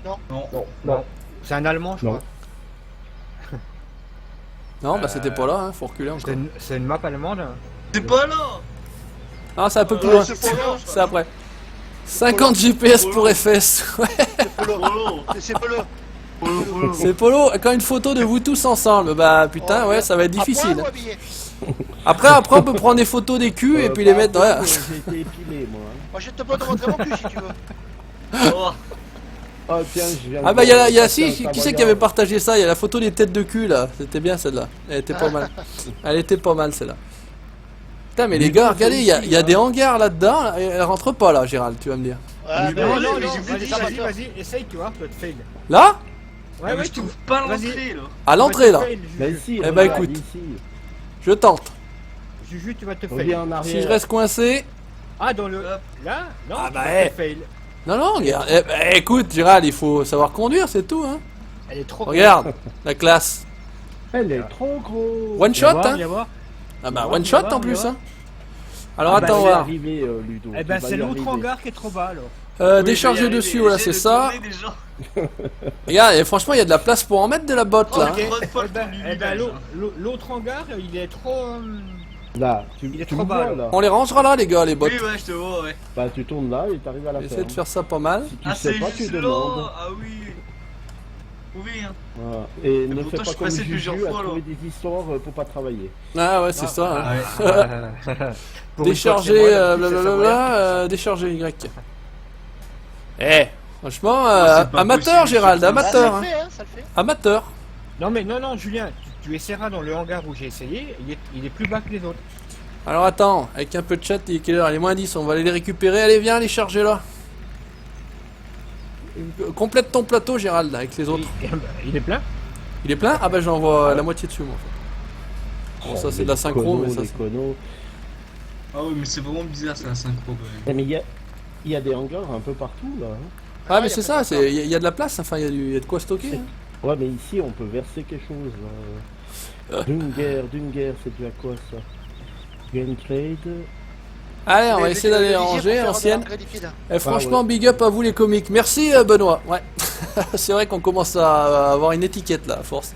Non. C'est un allemand, je Non. crois. Non, bah c'était pas là. Hein. Faut reculer encore. C'est une map allemande. C'est pas là. Ah, c'est un peu plus loin. C'est Polo. C'est après. 50 GPS pour FS. Ouais. Polo. C'est Polo. C'est Polo. Quand une photo de vous tous ensemble. Bah putain, ouais, ça va être difficile. À poil ou habillé? Après, on peut prendre des photos des culs et puis les mettre. Ouais. J'ai été épilé, moi. hein. Moi je te peux te montrer mon cul si tu veux. Oh. Ah, tiens, je viens Ah de bah voir y a ça, si, ça qui va c'est qui bien. avait partagé ça? Il y a la photo des têtes de cul là, c'était bien celle-là. Elle était pas mal. Elle était pas mal celle-là. Putain mais les gars, regardez, il y a des hangars là-dedans, elle rentre pas là Gérald, tu vas me dire. Ouais, Mais mais non, Non, mais non, j'ai vu des vas-y, essaye, tu vois, tu vas te fail. Là? Ouais, mais je trouve pas l'entrée là. À l'entrée là. Mais si, bah, regarde, écoute. ici. Je tente. Juju, tu vas te On fail. vient en arrière. Si je reste coincé. Ah, dans le. Là? Non, Ah, tu bah, vas eh. te fail. Non non, regarde. Écoute Gérald, il faut savoir conduire, c'est tout hein. Elle est trop. Regarde, la classe. Elle est trop grosse. One shot hein. Viens voir. Ah bah Viens one voir, shot viens en voir, plus viens hein. Alors Ah, bah, attends On va y voir. arriver, Ludo. Eh ben, tu vas c'est y l'autre arriver. hangar qui est trop bas alors. Décharger dessus, voilà, c'est ça. Regarde, et franchement, il y a de la place pour en mettre de la botte là. L'autre hangar, il est trop... Là, Il est tu trop me bas, vois, là. On les rangera là, les gars, les bottes. Oui, ouais, je te vois, ouais. Bah, tu tournes là et t'arrives à la Essayer ferme. de faire ça pas mal. Si tu Ah, sais c'est pas, tu juste là. demandes. Ah oui. Oui, hein. Voilà. Et ne pourtant, fais je pas suis comme passé Juju plusieurs à fois, là. trouver des histoires pour pas travailler. Ah ouais, c'est ça. hein. Pour une fois que c'est Décharger, moi, d'habitude, c'est blablabla, décharger Y. Eh, franchement, c'est pas amateur, possible, Gérald, surtout. Ah, amateur. ça Hein. le fait, hein, ça le fait. Amateur. Non mais non Julien, tu essaieras dans le hangar où j'ai essayé, il est plus bas que les autres. Alors attends, avec un peu de chat, il est quelle heure? Il est moins 10, on va aller les récupérer. Allez, viens, les charger là. Complète ton plateau, Gérald, avec les autres. Il est plein. Il est plein? Ah bah j'en vois la moitié dessus, moi. Bon, ça c'est de la synchro, mais ça les c'est... conos. Ah oui, mais c'est vraiment bizarre, c'est la synchro quand même. Mais il y a des hangars un peu partout, là. hein. Ah mais c'est ça, il y a de la place, enfin il y a de quoi stocker. Hein. Ouais, mais ici, on peut verser quelque chose, là. D'une guerre, c'est dû à quoi, ça? Gun trade... Allez, on va Les- essayer d'aller les ranger, lisiers pour faire de ancienne. l'engrais liquide. Et franchement, ouais. big up à vous les comiques. Merci Benoît. Ouais. C'est vrai qu'on commence à avoir une étiquette là, à force.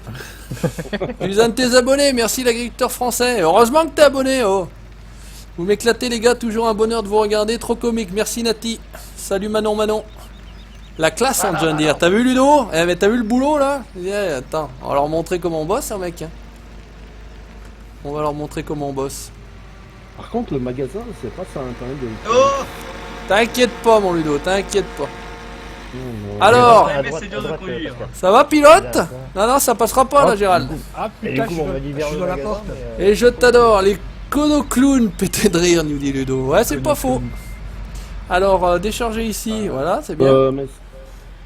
Suzanne, tes abonnés, merci l'agriculteur français. Heureusement que t'es abonné, oh. Vous m'éclatez les gars, toujours un bonheur de vous regarder. Trop comique, merci Nati. Salut Manon. La classe en John Deere. T'as vu Ludo? Eh mais t'as vu le boulot là? Attends, on va leur montrer comment on bosse, hein, mec. On va leur montrer comment on bosse. Par contre, le magasin, c'est pas ça, quand même. Oh. T'inquiète pas mon Ludo, t'inquiète pas. Non, Alors, Ah, mais c'est dur de conduire. ça va pilote? Non, ça passera pas là Gérald. Ah Et putain, du coup, on va je suis dans la porte. Et je t'adore, les conoclowns pétés de rire, nous dit Ludo. Ouais, c'est pas faux. Alors, décharger ici, voilà, c'est bien. mais...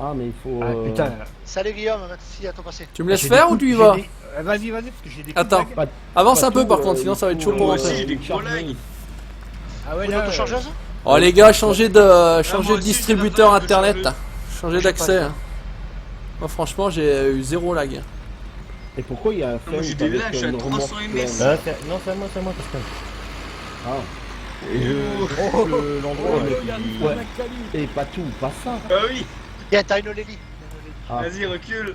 Ah, mais il faut... Ah putain. Salut Guillaume, merci à ton passé. Tu me laisses faire ou tu y vas? Vas-y, parce que j'ai des Attends, coups de bague. avance un peu tout, par contre, sinon ça va être chaud pour Moi aussi, rentrer. j'ai des gros lags. Ah ouais, Une là, autochargeuse? Oh les gars, changez de moi aussi, distributeur j'ai besoin de internet. chargeuse. Changez d'accès. Hein. Moi franchement, j'ai eu zéro lag. Et pourquoi il y a un Moi film j'ai des avec lags, je suis à une 300 remorque ms. pleine? Non, c'est à moi, Pascal. Ah. Et l'endroit où Et pas tout, pas ça. Ah oui. Tiens, t'as une Lélie. Ah. Vas-y, recule.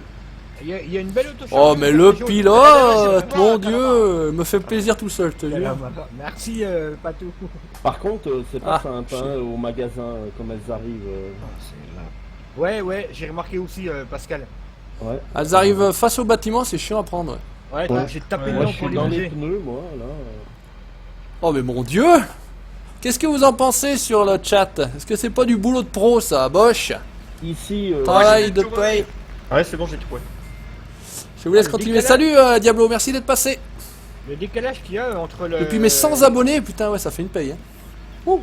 il y a une belle autochargeuse. Oh mais le jaune. pilote, mon dieu, me fait plaisir tout seul, je te jure. Merci, Patou. Par contre, c'est pas Ah, simple, hein, au magasin, comme elles arrivent. Ouais, j'ai remarqué aussi, Pascal. Ouais. Elles arrivent face au bâtiment, c'est chiant à prendre. Ouais. Ouais, Ouais. j'ai tapé Moi, dedans je pour suis les dans les bouger. pneus, moi, là. Oh mais mon dieu! Qu'est-ce que vous en pensez sur le chat? Est-ce que c'est pas du boulot de pro ça, Bosch? Ici, Travail de tout paye. Ouais, c'est bon, j'ai trouvé. Je vous laisse le continuer. décalage. Salut Diablo, merci d'être passé. Le décalage qu'il y a entre le... Depuis mes 100 abonnés, putain ouais ça fait une paye. Hein. Ouh.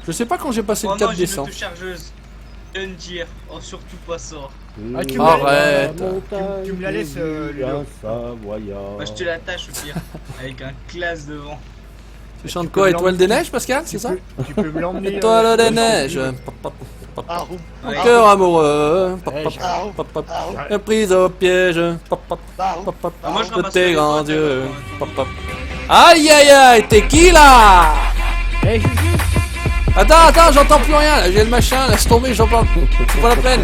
Je sais pas quand j'ai passé Oh le cap non, j'ai des une 100. autochargeuse. John Deere. Oh, surtout pas ça. Ah, tu Arrête. tu me la laisses, Ludo. Savoyard. Moi, je te l'attache au pire. Avec un classe devant. Tu chantes quoi, Étoile des neiges Pascal, c'est ça? Tu peux me l'emmener... Étoile des neiges. Ah, roum. Ouais. Cœur amoureux. Ah, roum. Ah, roum. Prise au piège. Ah, roum. Ah, moi, je De ramasse tes les grands potes, yeux. hein. Aïe aïe aïe, t'es qui là? Eh, Juju. Attends, j'entends plus rien là, j'ai le machin, laisse tomber, j'entends. C'est pas la peine.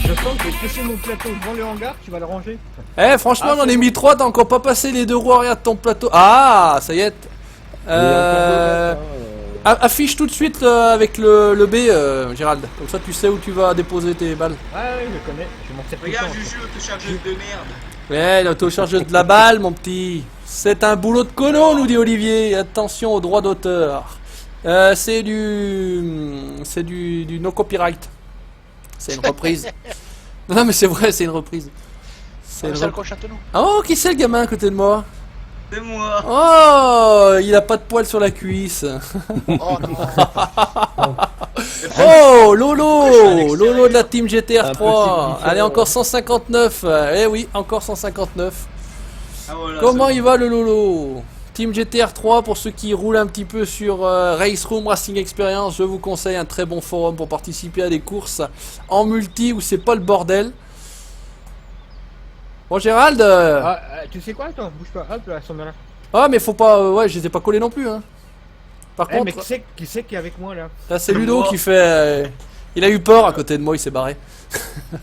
Je sens que je vais laisser mon plateau devant le hangar, tu vas le ranger. Eh, franchement, j'en ai mis 3, t'as encore pas passé les 2 roues arrière de ton plateau. Ah, ça y est. Affiche tout de suite avec le B, Gérald. Comme ça, tu sais où tu vas déposer tes balles. Ah oui, je connais, je m'en sers tout le Regarde, temps. Juju, autochargeuse de merde. Ouais, l'autochargeuse de la balle, mon petit. C'est un boulot de cono, nous dit Olivier. Attention aux droits d'auteur. C'est du no copyright. C'est une reprise. Non, mais c'est vrai, c'est une reprise. C'est une Celle reprise. qu'on chante nous. Oh, qui c'est le gamin à côté de moi? C'est moi. Oh, il a pas de poils sur la cuisse. Oh non. Oh, Je suis à Lolo l'extérieur. Lolo de la team GTR Un 3. petit Allez, encore 159. Eh oui, encore 159. Ah, voilà, Comment c'est il va le Lolo? Team GTR 3, pour ceux qui roulent un petit peu sur Race Room Racing Experience, je vous conseille un très bon forum pour participer à des courses en multi où c'est pas le bordel. Bon Gérald, Ah, tu sais quoi, attends, bouge pas, hop là, elles sont là. ah mais faut pas, ouais je les ai pas collés non plus hein. Par Eh, mais contre, qui c'est qui est avec moi là? là c'est Ludo qui fait... il a eu peur à côté de moi, il s'est barré.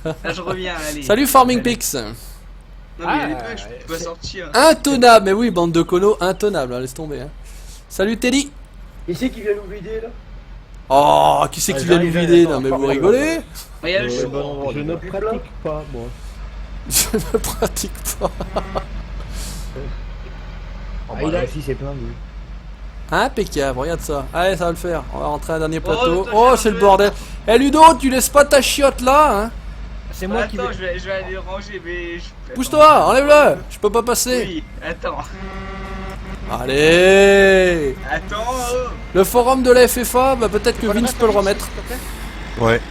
Là, je reviens, allez. Salut Farming Pix. Non, mais il y a des trucs, je peux pas sortir. Intenable, mais oui, bande de conos, intenable, hein, laisse tomber. Hein. Salut Teddy. Qui c'est qui vient nous vider là? Oh, qui c'est qui vient nous vider? Non mais vous rigolez? Mais il y a le show. Je ne pratique pas, moi. Je ne pratique pas. Il a aussi c'est plein lui. Impeccable, regarde ça. Allez, ça va le faire. On va rentrer à un dernier plateau. toi, Oh, j'ai c'est le un bordel. Eh Ludo, tu laisses pas ta chiotte là, hein? C'est moi qui Attends, vais. je vais aller ranger, mais. Pousse-toi, enlève-le. Je peux pas passer. Oui, attends. Allez. Attends. Le forum de la FFA, bah peut-être que Vince peut le remettre. S'il te plaît. Ouais.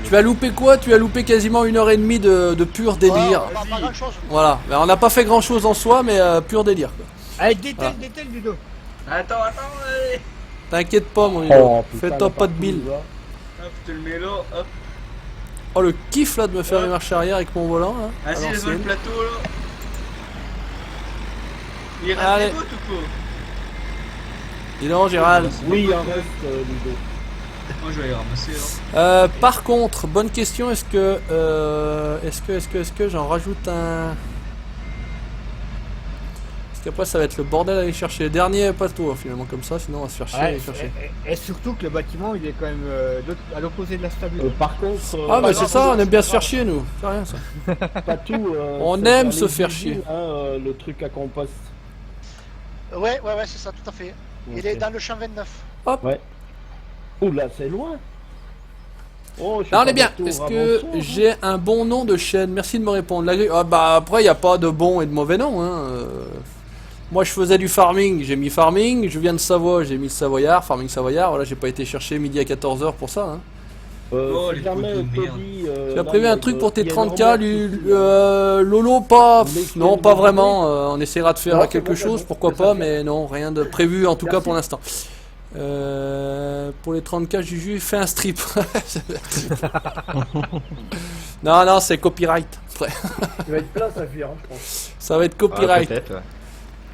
Tu as loupé quoi? Tu as loupé quasiment 1h30 de pur délire. Oh, pas grand chose. Voilà, mais on n'a pas fait grand chose en soi, mais pur délire quoi. Allez, détale, Voilà. détale Ludo. Attends, allez. T'inquiète pas mon Ludo, Oh, putain, fais-toi la pas de partout, bile. là. Hop, je te le mets là, hop. Oh le kiff là de me faire une marche arrière avec mon volant là. à Vas-y, laisse-moi le l'ancienne. plateau là. Il reste Allez. des bouts ou quoi? Dis donc Gérald. Oui, il en reste, Ludo. Moi je vais les ramasser là. Par contre, bonne question, est-ce que j'en rajoute un... Parce qu'après ça va être le bordel à aller chercher les derniers plateaux finalement comme ça, sinon on va se faire chier à aller chercher. Et surtout que le bâtiment il est quand même à l'opposé de la stabilité. Par contre... Ah mais c'est ça, on aime bien se faire chier nous, c'est rien ça. Patou, On c'est aime dans se les faire usines, chier. hein, le truc à compost. Ouais, c'est ça, tout à fait. Il est dans le champ 29. Oula, c'est loin. Oh, je Là on suis est bien, pas est-ce retour que avant ça, j'ai un bon nom de chaîne? Merci de me répondre. Ah, bah après il n'y a pas de bon et de mauvais nom hein. Moi je faisais du farming, j'ai mis farming, je viens de Savoie, j'ai mis le Savoyard, farming Savoyard, voilà j'ai pas été chercher midi à 14h pour ça hein. Oh, si les jamais photos de merde. Teddy, Tu as là, prévu il y a un truc de- pour tes il y a 30K, énormément de Lolo, pas... Mais non, c'est pas bon, vraiment, on essaiera de faire Non, c'est quelque bon, chose, c'est bon. pourquoi Ça pas, fait. mais non, rien de prévu en tout cas Merci. pour l'instant. Pour les 30K, Juju, fais un strip. Non, c'est copyright. Après, Il va être plein ça vire, je pense. ça va être copyright. Peut-être, ouais.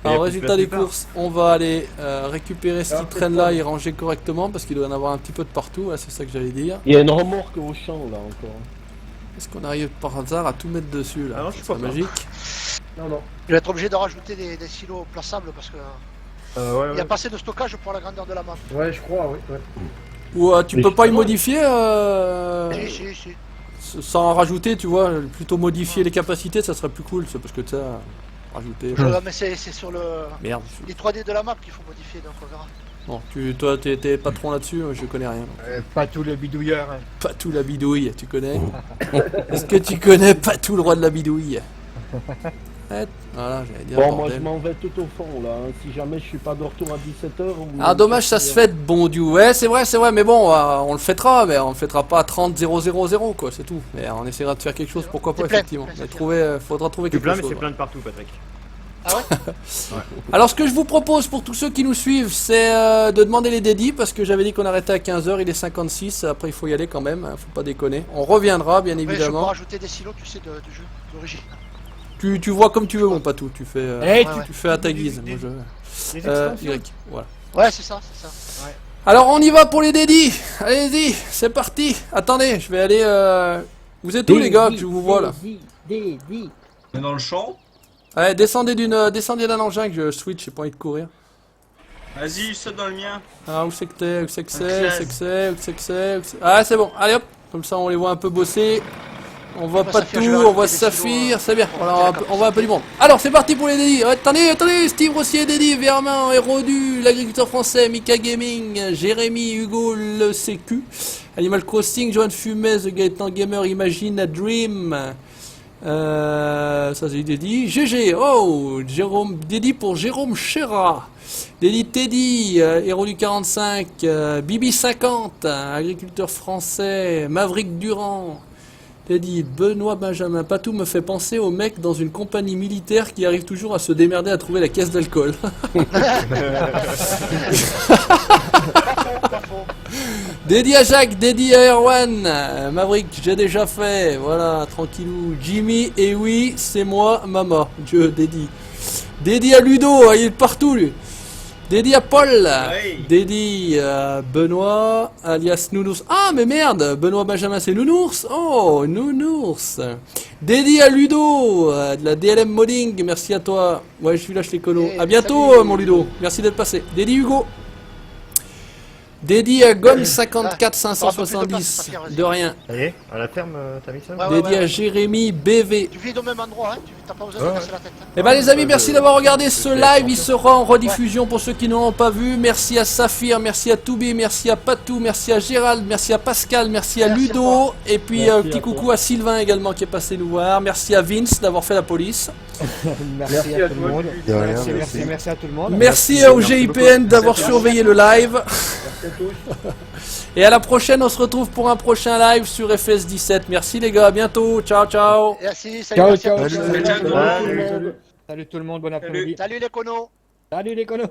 Alors, Et résultat des plus courses, on va aller récupérer ce Ah, qui peut-être traîne là pas. et ranger correctement parce qu'il doit y en avoir un petit peu de partout, c'est ça que j'allais dire. Il y a une remorque au champ là encore. Est-ce qu'on arrive par hasard à tout mettre dessus là? Ah non, je suis C'est pas magique. Non. Je vais être obligé de rajouter des silos plaçables parce que il y a pas assez de stockage pour la grandeur de la map. Ouais, je crois, oui. Ouais. Ou tu peux pas y modifier Si. sans rajouter, tu vois, plutôt modifier les capacités, ça serait plus cool, c'est parce que tu as rajouté. Mais c'est sur Merde. les 3D de la map qu'il faut modifier, donc on verra. Bon, toi, t'es patron là-dessus, je connais rien. Pas tout le bidouilleur. Hein. Pas tout la bidouille, tu connais? Est-ce que tu connais pas tout le roi de la bidouille? Ouais, voilà, j'allais dire. Bon, moi bordel. je m'en vais tout au fond là. hein. Si jamais je suis pas de retour à 17h. Ah dommage ça se fête bon Dieu. Ouais c'est vrai mais bon on le fêtera mais on le fêtera pas à 30-0-0-0 quoi c'est tout. Mais on essaiera de faire quelque chose pourquoi pas C'est plein, effectivement. plein, Mais c'est faudra trouver C'est quelque plein, mais chose. c'est plein de partout, Patrick. Ah ouais? Alors ce que je vous propose pour tous ceux qui nous suivent c'est de demander les dédits parce que j'avais dit qu'on arrêtait à 15h, il est 56, après il faut y aller quand même, hein, faut pas déconner. On reviendra bien Ouais, je peux évidemment. rajouter des silos, tu sais, du jeu d'origine. Tu vois comme tu veux mon patou, tu fais, Eh, tu fais à ta guise. des- Moi, je... Les extensions. Y, voilà. Ouais, c'est ça. Alors on y va pour les dédits. Allez-y, c'est parti. Attendez, je vais aller. Vous êtes où les gars que je vous vois là? On est dans le champ. Allez, descendez d'un engin que je switch, j'ai pas envie de courir. Vas-y, saute dans le mien. Ah où c'est que t'es? Où c'est que c'est? Ah c'est bon. Allez hop. Comme ça on les voit un peu bosser. On voit pas Saphir, je tout, vais on voit rajouter des Saphir, silos, c'est bien. on On voit un peu du monde. Alors c'est parti pour les dédits. Attendez, Steve Rossier, Dédit, Vermin, Hérodu, l'agriculteur français, Mika Gaming, Jérémy, Hugo, le CQ, Animal Crossing, Johan Fumez, Gaëtan Gamer, Imagine a Dream. Ça c'est Dédit. GG, oh, Jérôme, Dédit pour Jérôme Chéra. Dédit Teddy, Héros du 45, Bibi 50, agriculteur français, Maverick Durand. Dédit Benoît Benjamin. Patou me fait penser au mec dans une compagnie militaire qui arrive toujours à se démerder à trouver la caisse d'alcool. Dédit à Jacques, dédit à Erwan, Maverick, j'ai déjà fait, voilà, tranquillou. Jimmy, et oui, c'est moi, maman, Dieu, dédit. Dédit à Ludo, il est partout lui. Dédi à Paul. Oui. Dédi à Benoît, alias Nounours. Ah, mais merde, Benoît Benjamin, c'est Nounours. Oh, Nounours. Dédi à Ludo, de la DLM Modding. Merci à toi. Ouais, je suis là, je l'écolo. Eh, À bientôt, salut. mon Ludo. Merci d'être passé. Dédi Hugo. Dédi à Gon 54 570. De rien. Ça y est, à la ferme, t'as mis ça Ouais, Dédi à Jérémy BV. Tu vis au même endroit, hein. Tu n'as pas besoin de Ouais. casser la tête. Hein. Eh ben les amis, merci d'avoir regardé ce live, il sera en rediffusion pour ceux qui ne l'ont pas vu. Merci à Saphir, merci à Toubi, merci à Patou, merci à Gérald, merci à Pascal, merci à Merci à Ludo, toi. et puis Merci un petit à toi. coucou à Sylvain également qui est passé nous voir. Merci à Vince d'avoir fait la police. Merci à tout le monde. De rien, Merci, merci. merci, merci à tout le monde. Merci au GIPN d'avoir surveillé le live. Merci à tous. Et à la prochaine, on se retrouve pour un prochain live sur FS17. Merci les gars, à bientôt, ciao ciao. Merci, salut, Ciao, merci à ciao, tous. ciao. Salut. Ciao, ciao. Salut tout le monde, bon après-midi. Salut les conos. Salut les conos.